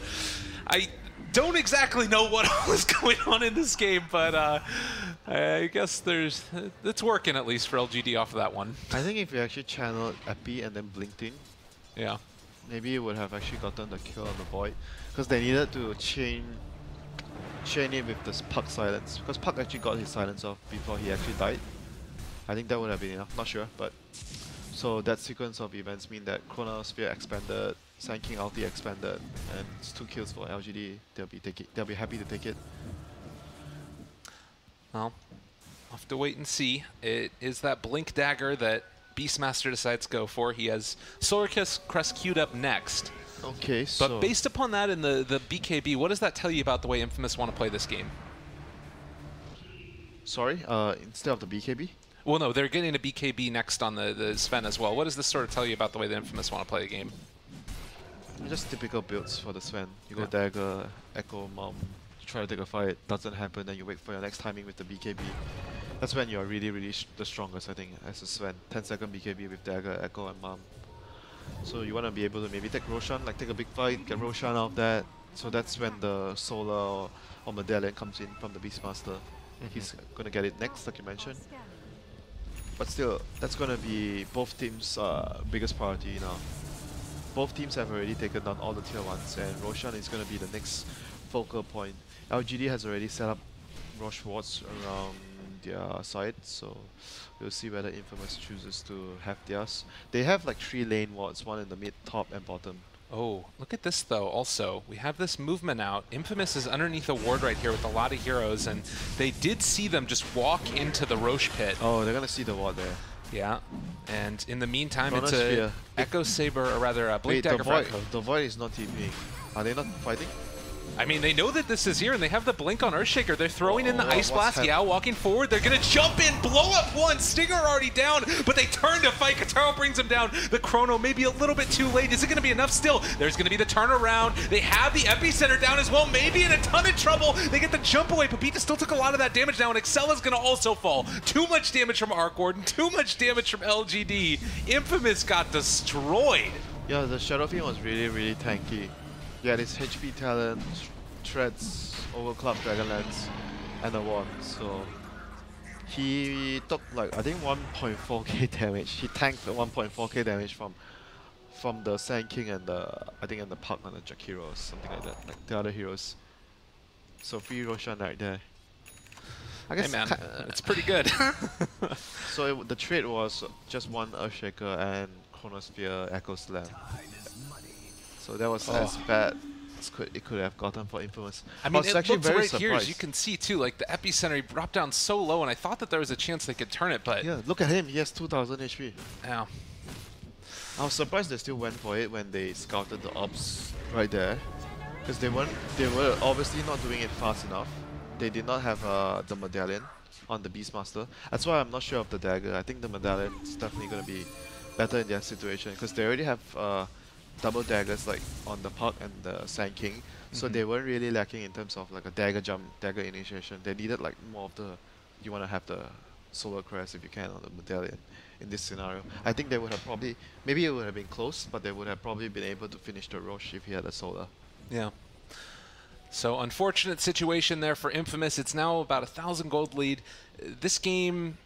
I don't exactly know what was going on in this game, but I guess it's working at least for LGD off of that one. I think if you actually channeled Epi and then blinked in, yeah, maybe it would have actually gotten the kill on the Void, because they needed to chain it with this Puck silence, because Puck actually got his silence off before he actually died. I think that would have been enough, not sure, but so that sequence of events mean that Chronosphere expanded, Sand King ulti expanded, and it's 2 kills for LGD. They'll be happy to take it. Well, I'll have to wait and see. It is that Blink Dagger that Beastmaster decides to go for. He has Solar Crest queued up next. Okay, but based upon that in the BKB, what does that tell you about the way Infamous want to play this game? Sorry, instead of the BKB? Well, no, they're getting a BKB next on the Sven as well. What does this sort of tell you about the way the Infamous want to play the game? Just typical builds for the Sven. You go Dagger, Echo, Mom, you try to take a fight, doesn't happen, then you wait for your next timing with the BKB. That's when you're really the strongest, I think, as a Sven. 10-second BKB with Dagger, Echo, and Mom. So you want to be able to maybe take Roshan, like take a big fight, get Roshan out of that. So that's when the Solar or Medallion comes in from the Beastmaster. He's going to get it next, like you mentioned. But still, that's going to be both teams' biggest priority now. Both teams have already taken down all the tier 1s, and Roshan is going to be the next focal point. LGD has already set up Roche wards around their side, so we'll see whether Infamous chooses to have theirs. They have like 3 lane wards, one in the mid, top, and bottom. Oh, look at this though. Also, we have this movement out. Infamous is underneath a ward right here with a lot of heroes, and they did see them just walk into the Roche pit. Oh, they're gonna see the ward there. Yeah, and in the meantime, Chronos it's a Sphere. Echo Saber, or rather a Blink Wait, Dagger for Echo. the Void is not TPing. Are they not fighting? I mean, they know that this is here, and they have the Blink on Earthshaker. They're throwing in the Ice Blast. Yeah, walking forward. They're going to jump in, blow up one. Stinger already down, but they turn to fight. Kataro brings him down. The Chrono maybe a little bit too late. Is it going to be enough still? There's going to be the turnaround. They have the Epicenter down as well, maybe in a ton of trouble. They get the jump away. Pepita still took a lot of that damage now, and Excella's going to also fall. Too much damage from Arc Warden, too much damage from LGD. Infamous got destroyed. Yeah, the Shadow Fiend was really, really tanky. Yeah, this HP talent, Treads, Overclock Dragonlance, and a ward. So he took like I think 1.4k damage. He tanked 1.4k damage from the Sand King and the and the Puck on the Jakiro or something like that, like the other heroes. So free Roshan right there. I guess hey man, it's pretty good. So the trade was just one Earthshaker and Chronosphere Echo Slam. So that was as bad as it could have gotten for Infamous. I mean, it looks very right surprised. here, as you can see too, like the Epicenter he dropped down so low, and I thought that there was a chance they could turn it, but Yeah, look at him, he has 2000 HP. yeah. I was surprised they still went for it when they scouted the ops right there. Because they were obviously not doing it fast enough. They did not have the medallion on the Beastmaster. That's why I'm not sure of the dagger. I think the medallion is definitely going to be better in their situation, because they already have double daggers like on the Puck and the Sand King, so they weren't really lacking in terms of like a dagger jump, dagger initiation. They needed like more of the, you want to have the solar crest if you can on the medallion in this scenario. I think they would have probably, maybe it would have been close, but they would have probably been able to finish the Roche if he had a solar. Yeah. So unfortunate situation there for Infamous. It's now about 1,000 gold lead. This game,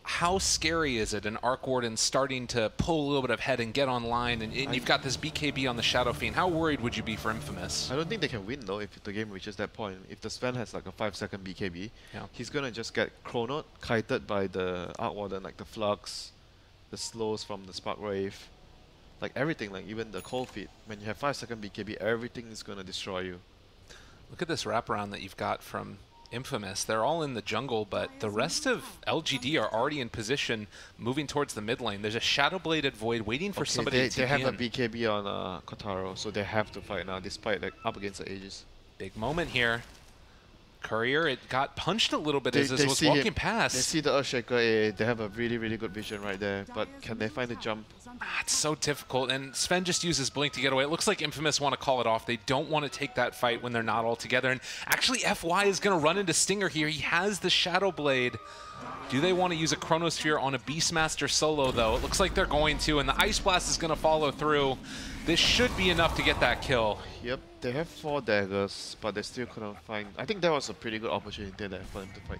how scary is it? An Arc Warden starting to pull a little bit of head and get online, and you've got this BKB on the Shadow Fiend. How worried would you be for Infamous? I don't think they can win though if the game reaches that point. If the Sven has like a 5-second BKB, he's gonna just get chronoed, kited by the Arc Warden, like the Flux, the slows from the Spark Wave, like everything, like even the Cold Feet. When you have 5-second BKB, everything is gonna destroy you. Look at this wraparound that you've got from Infamous. They're all in the jungle, but the rest of LGD are already in position, moving towards the mid lane. There's a Shadow-Bladed Void waiting for somebody to They have TP a in. BKB on Kotaro, so they have to fight now, despite like up against the Aegis. Big moment here. Courier, it got punched a little bit as this was see walking him. past. They see the Earthshaker, they have a really, really good vision right there, but can they find the jump? It's so difficult, and Sven just uses Blink to get away. It looks like Infamous want to call it off. They don't want to take that fight when they're not all together. And actually, FY is going to run into Stinger here. He has the Shadow Blade. Do they want to use a Chronosphere on a Beastmaster solo, though? It looks like they're going to, and the Ice Blast is going to follow through. This should be enough to get that kill. Yep, they have 4 daggers, but they still couldn't find... I think that was a pretty good opportunity there for them to fight.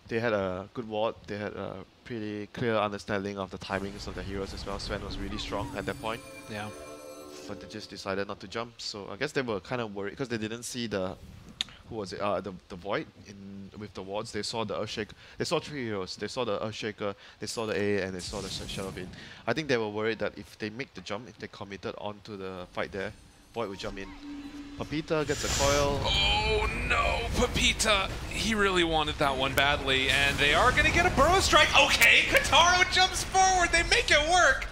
They had a good ward, they had a pretty clear understanding of the timings of the heroes as well. Sven was really strong at that point. Yeah. But they just decided not to jump, so I guess they were kind of worried because they didn't see the... Who was it? The Void with the wards. They saw the Earthshaker. They saw 3 heroes. They saw the Earthshaker, they saw the A, and they saw the Shadow Fiend. I think they were worried that if they make the jump, if they committed onto the fight there, Void would jump in. Pepita gets a coil. Oh no, Pepita! He really wanted that one badly, and they are going to get a Burrow Strike. Okay, Kotaro jumps forward. They make it work.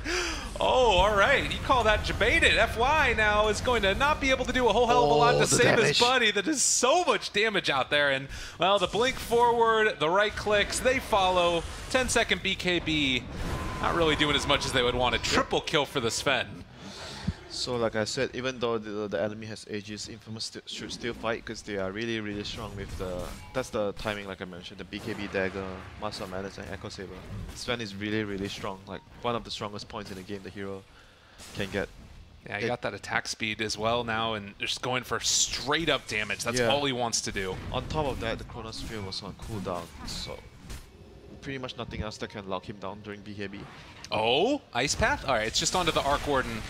Oh, all right. You call that debated. FY now is going to not be able to do a whole hell of a lot to save his buddy. That is so much damage out there. And, well, the blink forward, the right clicks, they follow. 10-second BKB. Not really doing as much as they would want. A triple kill for the Sven. So like I said, even though the enemy has Aegis, Infamous should still fight because they are really, really strong with the... That's the timing, like I mentioned, the BKB Dagger, Master of Madness, and Echo Saber. Sven is really, really strong, like one of the strongest points in the game the hero can get. Yeah, he got that attack speed as well now, and just going for straight up damage. That's all he wants to do. On top of that, the Chronosphere was on cooldown, so pretty much nothing else that can lock him down during BKB. Oh, Ice Path? Alright, it's just onto the Arc Warden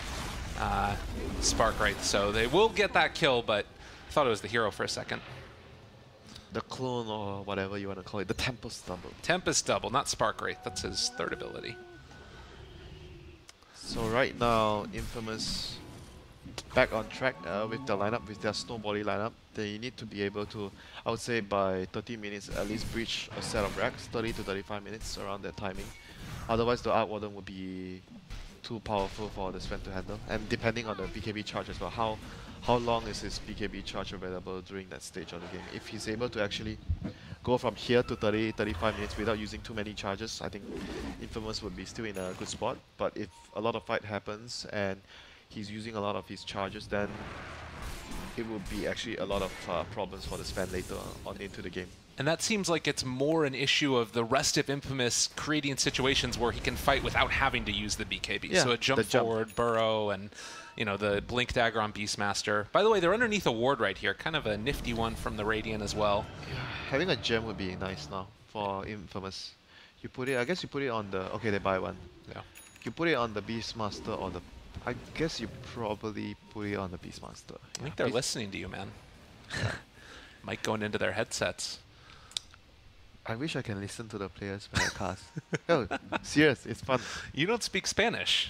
Spark, right? So they will get that kill, but I thought it was the hero for a second. The clone, or whatever you want to call it, the Tempest Double. Tempest Double, not Spark Wraith. That's his third ability. So right now, Infamous back on track with the lineup, with their snow body lineup. They need to be able to, I would say by 30 minutes at least breach a set of racks, 30 to 35 minutes around that timing. Otherwise the Arc Warden would be too powerful for the Sven to handle. And depending on the BKB charge as well, how long is his BKB charge available during that stage of the game. If he's able to actually go from here to 30-35 minutes without using too many charges, I think Infamous would be still in a good spot. But if a lot of fight happens and he's using a lot of his charges, then it will be actually a lot of problems for the Sven later on into the game. And that seems like it's more an issue of the rest of Infamous creating situations where he can fight without having to use the BKB. Yeah, so a jump forward, burrow, and you know, the blink dagger on Beastmaster. By the way, they're underneath a ward right here. Kind of a nifty one from the Radiant as well. Yeah, having a gem would be nice now for Infamous. You put it, I guess you put it on the, okay, they buy one. Yeah. You put it on the Beastmaster or the, I guess you probably put it on the Beastmaster. I think they're listening to you, man. Mic going into their headsets. I wish I can listen to the players when I cast. Oh, serious, it's fun. You don't speak Spanish.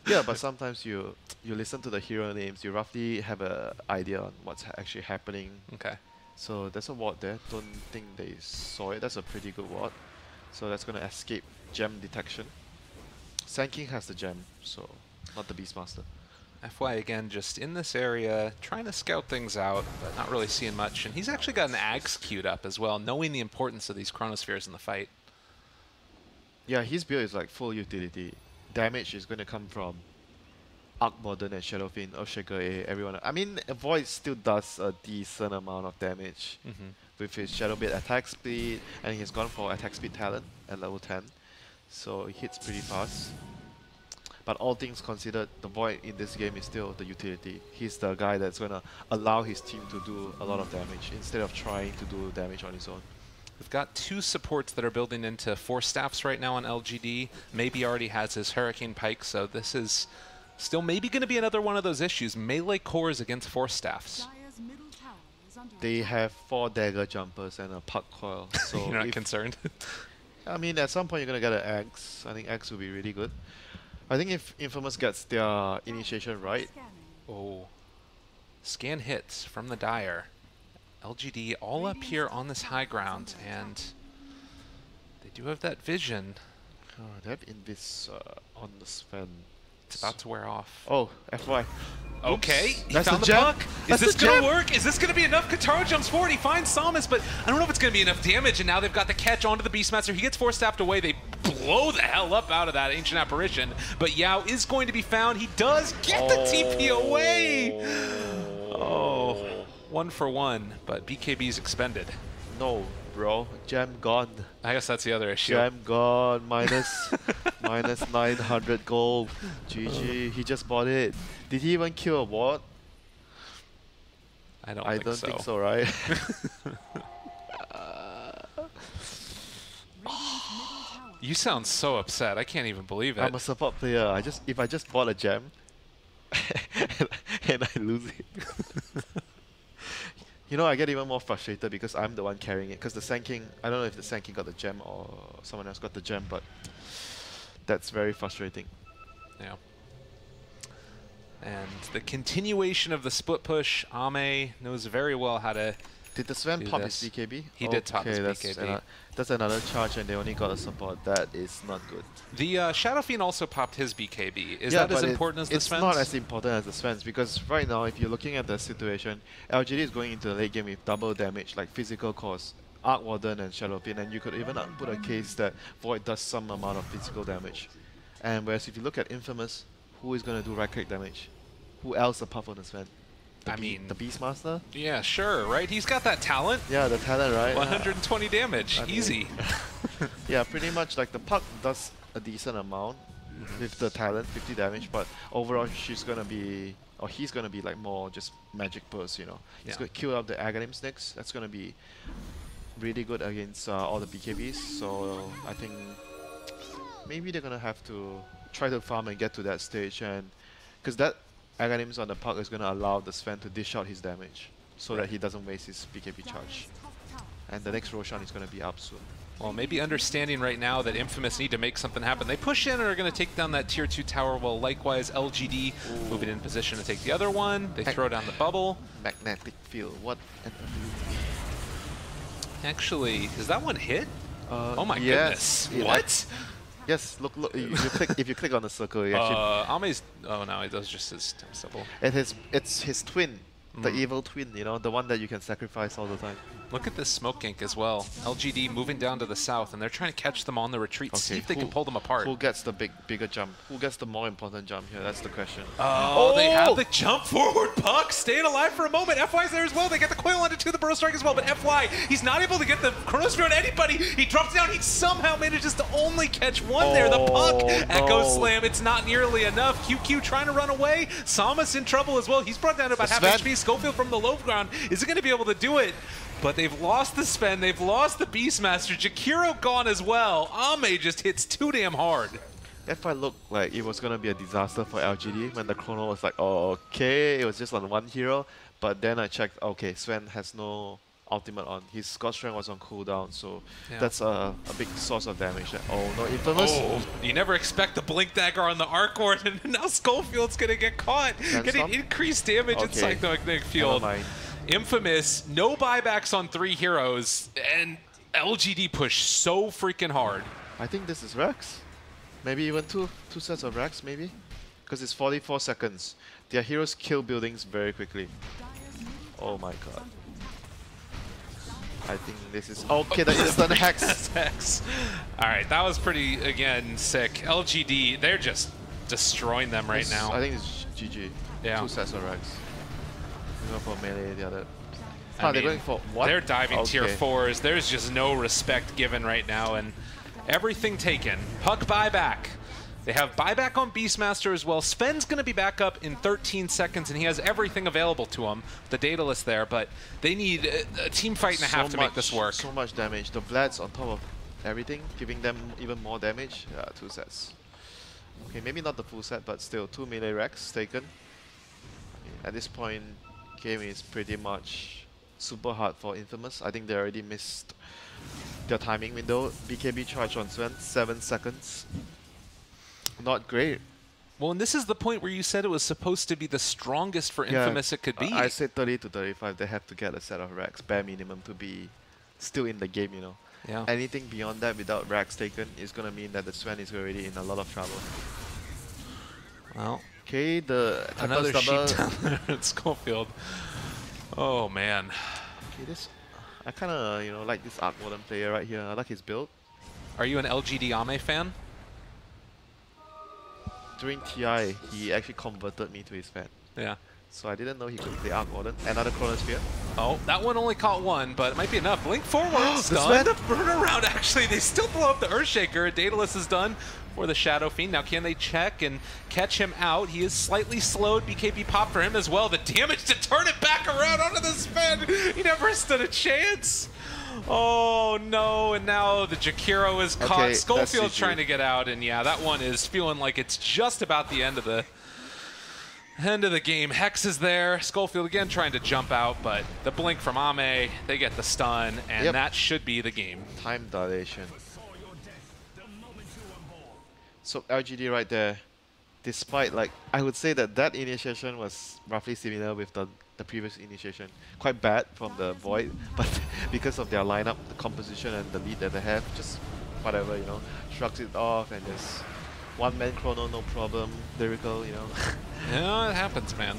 Yeah, but sometimes you listen to the hero names, you roughly have an idea on what's actually happening. Okay. So there's a ward there, don't think they saw it, that's a pretty good ward. So that's going to escape gem detection. Sand King has the gem, so not the Beastmaster. FY again, just in this area, trying to scout things out, but not really seeing much. And he's actually got an Axe queued up as well, knowing the importance of these Chronospheres in the fight. Yeah, his build is like full utility. Damage is going to come from Arc Warden and Shadowfiend, Earthshaker A, everyone. I mean, Void still does a decent amount of damage with his Shadowblade attack speed, and he's gone for attack speed talent at level 10. So it hits pretty fast. But all things considered, the Void in this game is still the utility. He's the guy that's going to allow his team to do a lot of damage instead of trying to do damage on his own. We've got two supports that are building into 4 staffs right now on LGD. Maybe already has his Hurricane Pike, so this is still maybe going to be another one of those issues. Melee cores against 4 staffs. They have 4 dagger jumpers and a puck coil. So you're not concerned? I mean, at some point you're going to get an Axe. I think Axe will be really good. I think if Infamous gets their initiation right. Oh. Scan hits from the Dire. LGD all up here on this high ground, and they do have that vision. Oh, they have Invis on the Sven. It's about to wear off. Oh, FY. Okay, he That's found the gem. puck. That's Is this the going gem. to work? Is this going to be enough? Kataro jumps forward. He finds Samus, but I don't know if it's going to be enough damage. And now they've got the catch onto the Beastmaster. He gets 4-staffed away. They blow the hell up out of that Ancient Apparition. But Yao is going to be found. He does get the TP away. Oh, 1 for 1, but BKB's expended. No, bro. Gem gone. I guess that's the other issue. Gem gone. Minus 900 gold. GG. He just bought it. Did he even kill a ward? I don't think so, right? You sound so upset. I can't even believe it. I'm a support player. If I just bought a gem and I lose it. You know, I get even more frustrated because I'm the one carrying it. Because the Sand King, I don't know if the Sand King got the gem or someone else got the gem, but that's very frustrating. Yeah. And the continuation of the split push, Ame knows very well how to. Did the Sven do pop this. his BKB? He did top his BKB. That's another charge and they only got a support. That is not good. The Shadowfiend also popped his BKB. Is yeah, that as but important as the Sven's? Sven's? It's not as important as the Sven's because right now if you're looking at the situation, LGD is going into the late game with double damage like physical cost, Arc Warden and Shadowfiend, and you could even put a case that Void does some amount of physical damage. And whereas if you look at Infamous, who is going to do right click damage? Who else apart from the Sven? I mean, the Beastmaster? Yeah, sure, right? He's got that talent. Yeah, the talent, right? 120 damage, I mean, easy. Yeah, pretty much like the puck does a decent amount with the talent, 50 damage, but overall she's gonna be, or he's gonna be like more just magic burst, you know. He's gonna kill out the Aghanim's next. That's gonna be really good against all the BKBs. So I think maybe they're gonna have to try to farm and get to that stage, and because that Aghanim's on the puck is gonna allow the Sven to dish out his damage so that he doesn't waste his BKB charge. And the next Roshan is gonna be up soon. Well, maybe understanding right now that Infamous need to make something happen. They push in and are going to take down that tier 2 tower, while likewise LGD moving in position to take the other one. They throw down the bubble. Magnetic field, what an ability. Actually, is that one hit? Oh my yes, goodness. What? Yes, look, if you click on the circle, you actually... Ame's, oh no, it was just his symbol. It's his twin, the evil twin, you know, the one that you can sacrifice all the time. Look at this smoke gank as well. LGD moving down to the south, and they're trying to catch them on the retreat, see if they can pull them apart. Who gets the bigger jump? Who gets the more important jump here? That's the question. Oh, they have the jump forward puck, staying alive for a moment. FY's there as well. They get the coil onto the burrow strike as well, but FY, he's not able to get the chronosphere on anybody. He drops down. He somehow manages to only catch one there. The puck, Echo Slam. It's not nearly enough. QQ trying to run away. Samus in trouble as well. He's brought down to about half HP. Schofield from the low ground isn't going to be able to do it. But they've lost the Sven, they've lost the Beastmaster, Jakiro gone as well. Ame just hits too damn hard. FI looked like it was going to be a disaster for LGD when the chrono was like, oh, okay, it was just on one hero. But then I checked, okay, Sven has no ultimate on. His Scott Strength was on cooldown, so that's a big source of damage. Oh no, Infamous. Oh, you never expect the Blink Dagger on the Arc Ward, and now Schofield's going to get caught. Getting increased damage inside the magnetic field. Infamous, no buybacks on 3 heroes, and LGD push so freaking hard. I think this is Rex. Maybe even two sets of Rex, maybe? Because it's 44 seconds. Their heroes kill buildings very quickly. Oh my god. I think this is... Okay, the instant Hex. Hex. Alright, that was pretty, again, sick. LGD, they're just destroying them right now. I think it's GG. Yeah. 2 sets of Rex. Going for melee, the other. They're going for what? They're diving tier 4s. There's just no respect given right now, and everything taken. Puck buyback. They have buyback on Beastmaster as well. Sven's going to be back up in 13 seconds, and he has everything available to him. The data list there, but they need a team fight and a half to make this work. So much damage. The Vlad's on top of everything, giving them even more damage. 2 sets. Okay, maybe not the full set, but still 2 melee Rex taken. At this point, game is pretty much super hard for Infamous. I think they already missed their timing window. BKB charge on Sven, 7 seconds. Not great. Well, and this is the point where you said it was supposed to be the strongest for Infamous it could be. I said 30 to 35. They have to get a set of Rex, bare minimum, to be still in the game, you know. Yeah. Anything beyond that without Rex taken is going to mean that the Sven is already in a lot of trouble. Well, okay, another sheep down there at Schofield. Oh man. Okay, this I kind of like this Arc Warden player right here. I like his build. Are you an LGD Ame fan? During TI, he actually converted me to his fan. Yeah. So I didn't know he could play Arc Warden. Another Chronosphere. Oh, that one only caught 1, but it might be enough. Blink forward, stun. The burn around, actually. They still blow up the Earthshaker. Daedalus is done for the Shadow Fiend. Now can they check and catch him out? He is slightly slowed. BKB pop for him as well. The damage to turn it back around onto the Sven. He never stood a chance. Oh no, and now the Jakiro is caught. Okay, Schofield's trying to get out, and yeah, that one is feeling like it's just about the end of the game. Hex is there. Schofield again trying to jump out, but the blink from Ame, they get the stun, and that should be the game. Time dilation. So LGD right there, despite I would say that initiation was roughly similar with the previous initiation. Quite bad from the Void, but because of their lineup, the composition and the lead that they have, just whatever, shrugs it off and just one-man chrono, no problem, lyrical, Yeah, it happens, man.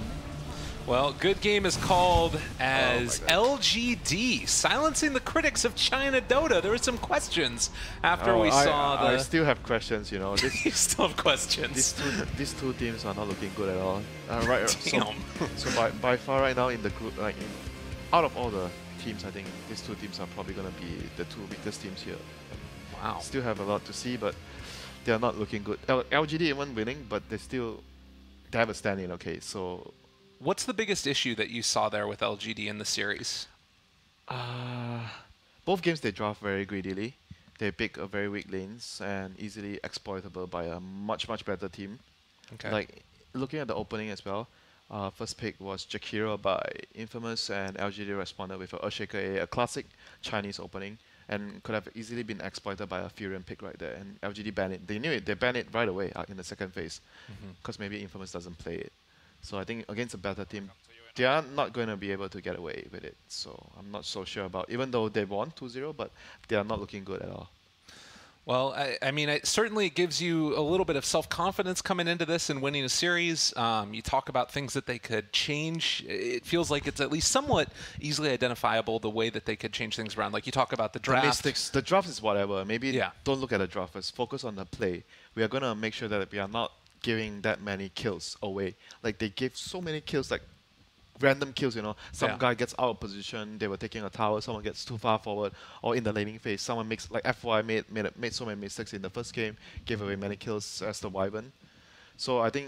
Well, good game is called as LGD, silencing the critics of China Dota. There were some questions after we saw the... I still have questions, You still have questions. These two teams are not looking good at all. Right. So by far right now in the group, out of all the teams, I think these two teams are probably going to be the 2 weakest teams here. Wow. Still have a lot to see, but they are not looking good. LGD even winning, but they have a stand-in, okay, so... What's the biggest issue that you saw there with LGD in the series? Both games they draft very greedily. They pick a very weak lanes and easily exploitable by a much better team. Okay. Looking at the opening as well, first pick was Jakiro by Infamous, and LGD responded with a Earthshaker A, a classic Chinese opening. and could have easily been exploited by a Furion pick right there. And LGD banned it. They knew it. They banned it right away in the second phase, because maybe Infamous doesn't play it. So I think against a better team, they are not going to be able to get away with it. So I'm not so sure about, even though they won 2-0, but they are not looking good at all. Well, I mean, it certainly gives you a little bit of self-confidence coming into this and winning a series. You talk about things that they could change. It feels like it's at least somewhat easily identifiable the way that they could change things around. Like you talk about the draft. The draft is whatever. Maybe don't look at the draft first. Focus on the play. We are going to make sure that we are not giving that many kills away. Like they gave so many kills, like random kills, you know. Some guy gets out of position, they were taking a tower, someone gets too far forward, or in the laning phase, someone makes, like FY made so many mistakes in the first game, gave away many kills as the Wyvern. So I think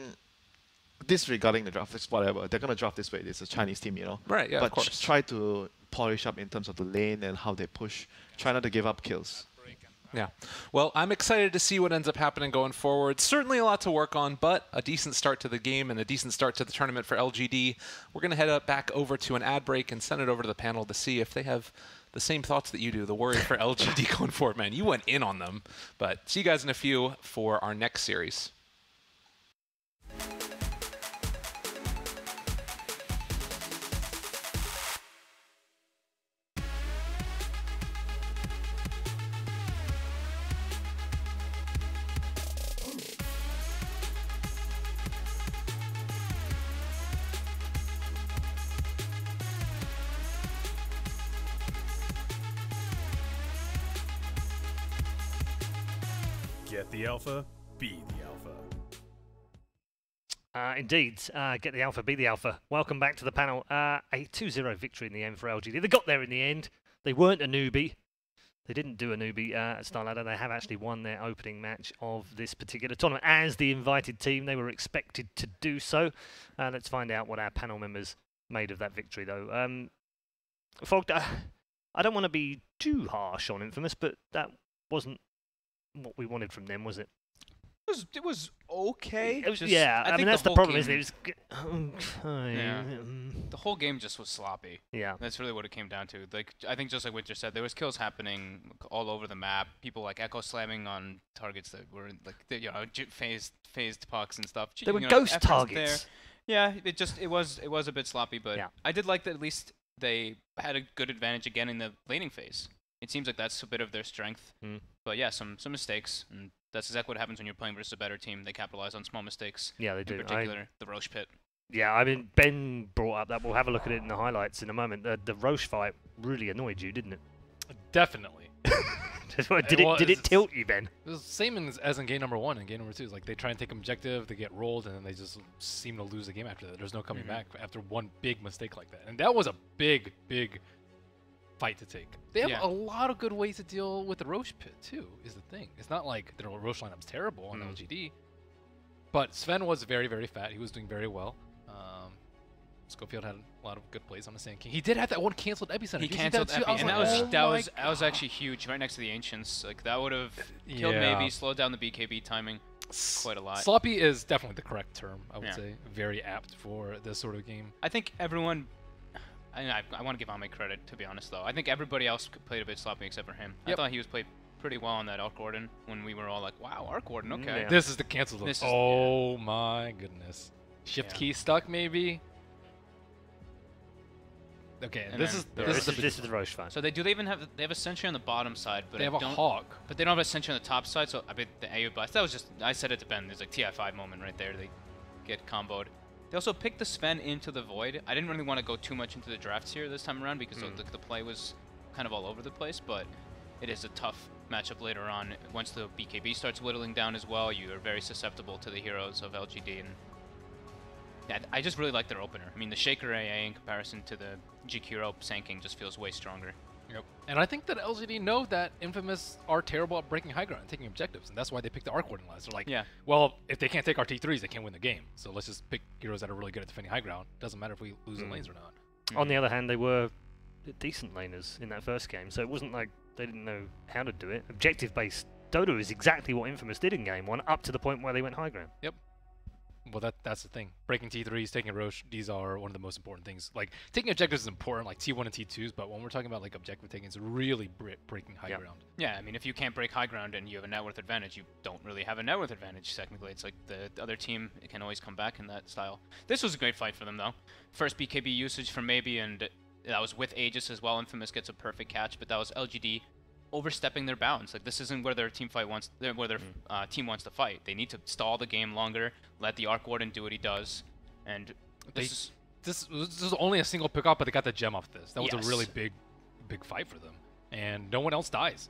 disregarding the draft, it's whatever. They're gonna draft this way. It's a Chinese team, you know. Right, yeah, but of course. Try to polish up in terms of the lane and how they push. Try not to give up kills. Yeah. Well, I'm excited to see what ends up happening going forward. Certainly a lot to work on, but a decent start to the game and a decent start to the tournament for LGD. We're going to head back over to an ad break and send it over to the panel to see if they have the same thoughts that you do, the worry for LGD going forward. Man, you went in on them. But see you guys in a few for our next series. Get the alpha, be the alpha. Indeed, get the alpha, be the alpha. Welcome back to the panel. A 2-0 victory in the end for LGD. They got there in the end. They weren't a newbie. They didn't do a newbie at StarLadder. They have actually won their opening match of this particular tournament as the invited team. They were expected to do so. Let's find out what our panel members made of that victory, though. Fog, I don't want to be too harsh on Infamous, but that wasn't what we wanted from them, was it? It was okay. It was, just, yeah, I mean, that's the problem, isn't it? It was yeah. The whole game just was sloppy. Yeah. That's really what it came down to. Like, I think just like Winter said, there was kills happening all over the map. People like echo slamming on targets that were like, you know, phased pucks and stuff. They were ghost targets. Yeah, it was a bit sloppy, but I did like that at least they had a good advantage again in the laning phase. It seems like that's a bit of their strength. But yeah, some mistakes, and that's exactly what happens when you're playing versus a better team. They capitalize on small mistakes. Yeah, they do. In particular, the Roche pit. Yeah, I mean, Ben brought up that. We'll have a look at it in the highlights in a moment. The Roche fight really annoyed you, didn't it? Definitely. Did it tilt you, Ben? It was the same as in game number 1 and game number 2. It's like they try and take objective, they get rolled, and then they just seem to lose the game after that. There's no coming back after one big mistake like that. And that was a big fight to take. They have a lot of good ways to deal with the Roche pit too, is the thing. It's not like the Roche lineup's terrible on LGD. But Sven was very, very fat. He was doing very well. Schofield had a lot of good plays on the Sand King. He did have that one canceled Epicenter. He canceled Epi, and that was actually huge, right next to the Ancients. Like that would have killed maybe, slowed down the BKB timing quite a lot. Sloppy is definitely the correct term, I would say. Very apt for this sort of game. I think everyone... I want to give Ame credit, to be honest, though. I think everybody else played a bit sloppy except for him. I thought he was played pretty well on that Arc Warden when we were all like, wow, Arc Warden, okay. Yeah. This is the cancel zone. Oh my goodness. Shift key stuck, maybe? Okay, this is the Roche fight. So they even have a sentry on the bottom side, but they have a hog. But they don't have a sentry on the top side, so I bet the AoE blast. That was just, I said it to Ben, there's like TI5 moment right there. They get comboed. They also picked the Sven into the Void. I didn't really want to go too much into the drafts here this time around because the play was kind of all over the place, but it is a tough matchup later on. Once the BKB starts whittling down as well, you are very susceptible to the heroes of LGD. And yeah, I just really like their opener. I mean, the Shaker AA in comparison to the GQ Sand King just feels way stronger. Yep. And I think that LGD know that Infamous are terrible at breaking high ground and taking objectives, and that's why they picked the Arc Warden last. They're like, well, if they can't take our T3s, they can't win the game. So let's just pick heroes that are really good at defending high ground. Doesn't matter if we lose the lanes or not. On the other hand, they were decent laners in that first game, so it wasn't like they didn't know how to do it. Objective-based Dota is exactly what Infamous did in game 1, up to the point where they went high ground. Yep. Well, that's the thing. Breaking T3s, taking Roche, these are one of the most important things. Like, taking objectives is important, like T1 and T2s, but when we're talking about, like, objective taking, it's really breaking high ground. Yeah, I mean, if you can't break high ground and you have a net worth advantage, you don't really have a net worth advantage, technically. It's like the other team can always come back in that style. This was a great fight for them, though. First BKB usage from Maybe, and that was with Aegis as well. Infamous gets a perfect catch, but that was LGD overstepping their bounds. Like, this isn't where their team wants team wants to fight. They need to stall the game longer, let the Arc Warden do what he does, and this was only a single pickup, but they got the gem off this. That was Yes. a really big fight for them, and no one else dies,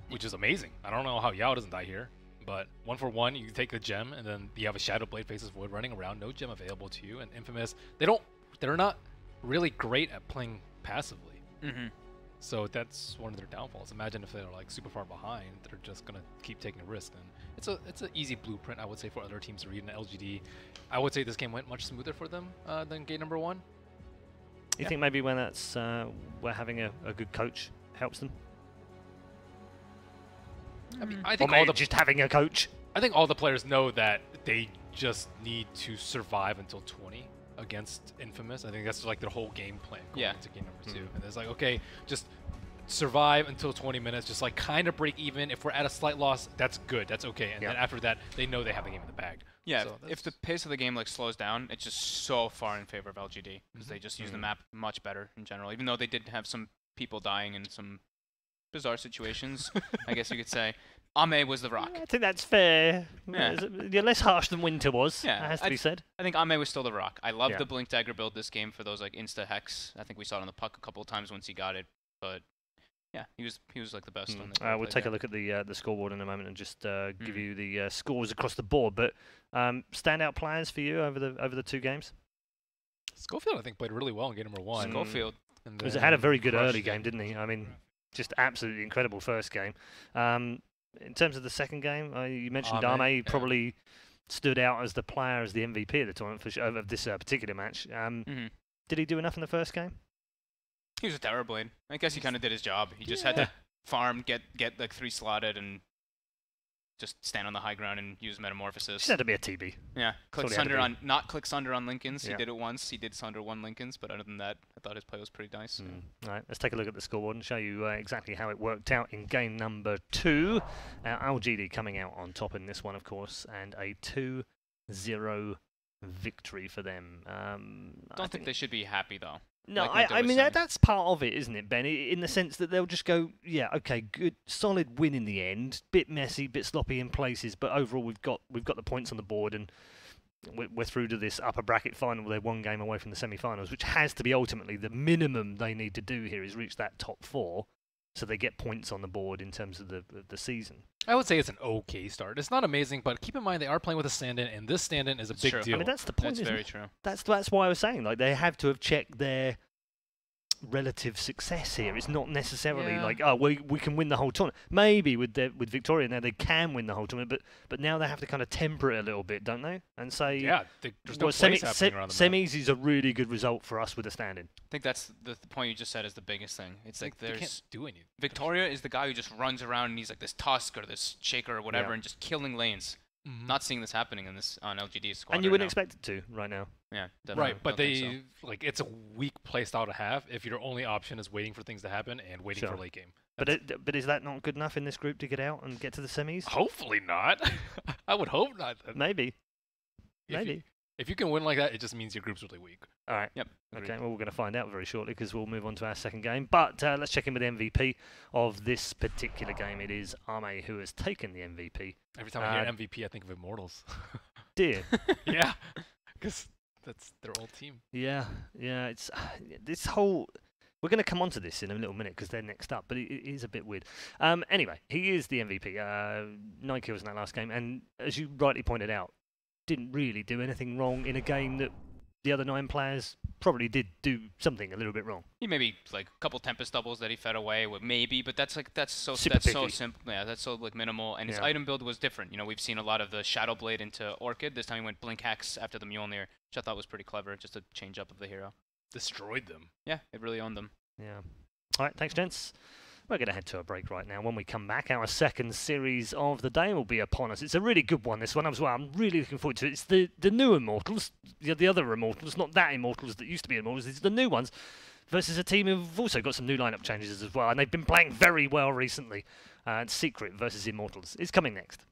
which is amazing. I don't know how Yao doesn't die here, but 1 for 1, you take the gem, and then you have a Shadow Blade Faces Void running around, no gem available to you, and Infamous, they're not really great at playing passively. So that's one of their downfalls. Imagine if they're like super far behind, they're just gonna keep taking a risk. And it's an easy blueprint, I would say, for other teams to read in LGD. I would say this game went much smoother for them than game number 1. You think maybe when that's where having a good coach helps them? I mean, Or maybe just having a coach. I think all the players know that they just need to survive until 20 against Infamous. I think that's like their whole game plan going into game number 2. And it's like, okay, just survive until 20 minutes, just like kind of break even. If we're at a slight loss, that's good, that's okay. And then after that, they know they have the game in the bag. Yeah, so if the pace of the game like slows down, it's just so far in favor of LGD because they just use the map much better in general. Even though they did have some people dying in some bizarre situations, I guess you could say. Ame was the rock. I think that's fair. Yeah. You're less harsh than Winter was. Yeah, That has to be said. I think Ame was still the rock. I love the Blink Dagger build this game for those like insta hex. I think we saw it on the puck a couple of times once he got it, but yeah, he was like the best on the we'll take a look at the scoreboard in a moment and just give you the scores across the board. But standout players for you over the 2 games? Schofield, I think, played really well in game number 1. Schofield had a very good early game, didn't he? I mean, just absolutely incredible first game. In terms of the second game, you mentioned Ame probably stood out as the player, as the MVP of the tournament of this particular match. Did he do enough in the first game? He was a Terror Blade. I guess he kind of did his job. He just had to farm, get like 3 slotted, and just stand on the high ground and use Metamorphosis. Just had to be a TB. Yeah, click Sunder on, not click Sunder on Lincolns. He did it once. He did Sunder 1 Lincolns, but other than that, I thought his play was pretty nice. All right, let's take a look at the scoreboard and show you exactly how it worked out in game number 2. LGD coming out on top in this one, of course, and a 2-0 victory for them. Don't think they should be happy, though. No, like I mean, that's part of it, isn't it, Ben? In the sense that they'll just go, yeah, okay, good, solid win in the end. Bit messy, bit sloppy in places, but overall we've got the points on the board, and we're through to this upper bracket final. They're 1 game away from the semi-finals, which has to be ultimately the minimum they need to do here is reach that top 4, so they get points on the board in terms of the season. I would say it's an okay start. It's not amazing, but keep in mind they are playing with a stand-in, and this stand-in is a big deal. I mean, that's the point. That's very true. That's why I was saying, like, they have to have checked their relative success here. It's not necessarily like, oh, we can win the whole tournament. Maybe with Victoria now they can win the whole tournament, but now they have to kind of temper it a little bit, don't they? And say, there's no place happening around the map. semis is a really good result for us with a stand-in. I think that's the point you just said is the biggest thing. It's like they can't do anything. Victoria is the guy who just runs around and he's like this Tusk or this Shaker or whatever and just killing lanes. Not seeing this happening on LGD's squad. And you wouldn't expect it to right now. Yeah, definitely. Right, but it's a weak playstyle to have if your only option is waiting for things to happen and waiting for late game. But is that not good enough in this group to get out and get to the semis? Hopefully not. I would hope not. Maybe. Maybe. If you can win like that, it just means your group's really weak. All right. Yep. Okay, well, we're going to find out very shortly because we'll move on to our second game. But let's check in with the MVP of this particular game. It is Ame who has taken the MVP. Every time I hear MVP, I think of Immortals. Dear. Yeah, because that's their old team. Yeah. It's this whole... We're going to come on to this in a little minute because they're next up, but it is a bit weird. Anyway, he is the MVP. 9 kills in that last game, and as you rightly pointed out, didn't really do anything wrong in a game that the other 9 players probably did do something a little bit wrong. He maybe like a couple Tempest doubles that he fed away with maybe, but that's so simple. Yeah, that's so like minimal. And his item build was different. You know, we've seen a lot of the Shadow Blade into Orchid. This time he went Blink Hex after the Mjolnir, which I thought was pretty clever, just a change up of the hero. Destroyed them. Yeah, it really owned them. Yeah. All right, thanks, gents. We're going to head to a break right now. When we come back, our second series of the day will be upon us. It's a really good one, this one as well. I'm really looking forward to it. It's the new Immortals, the other Immortals, not that Immortals that used to be Immortals. It's the new ones versus a team who've also got some new lineup changes as well. And they've been playing very well recently. Secret versus Immortals is coming next.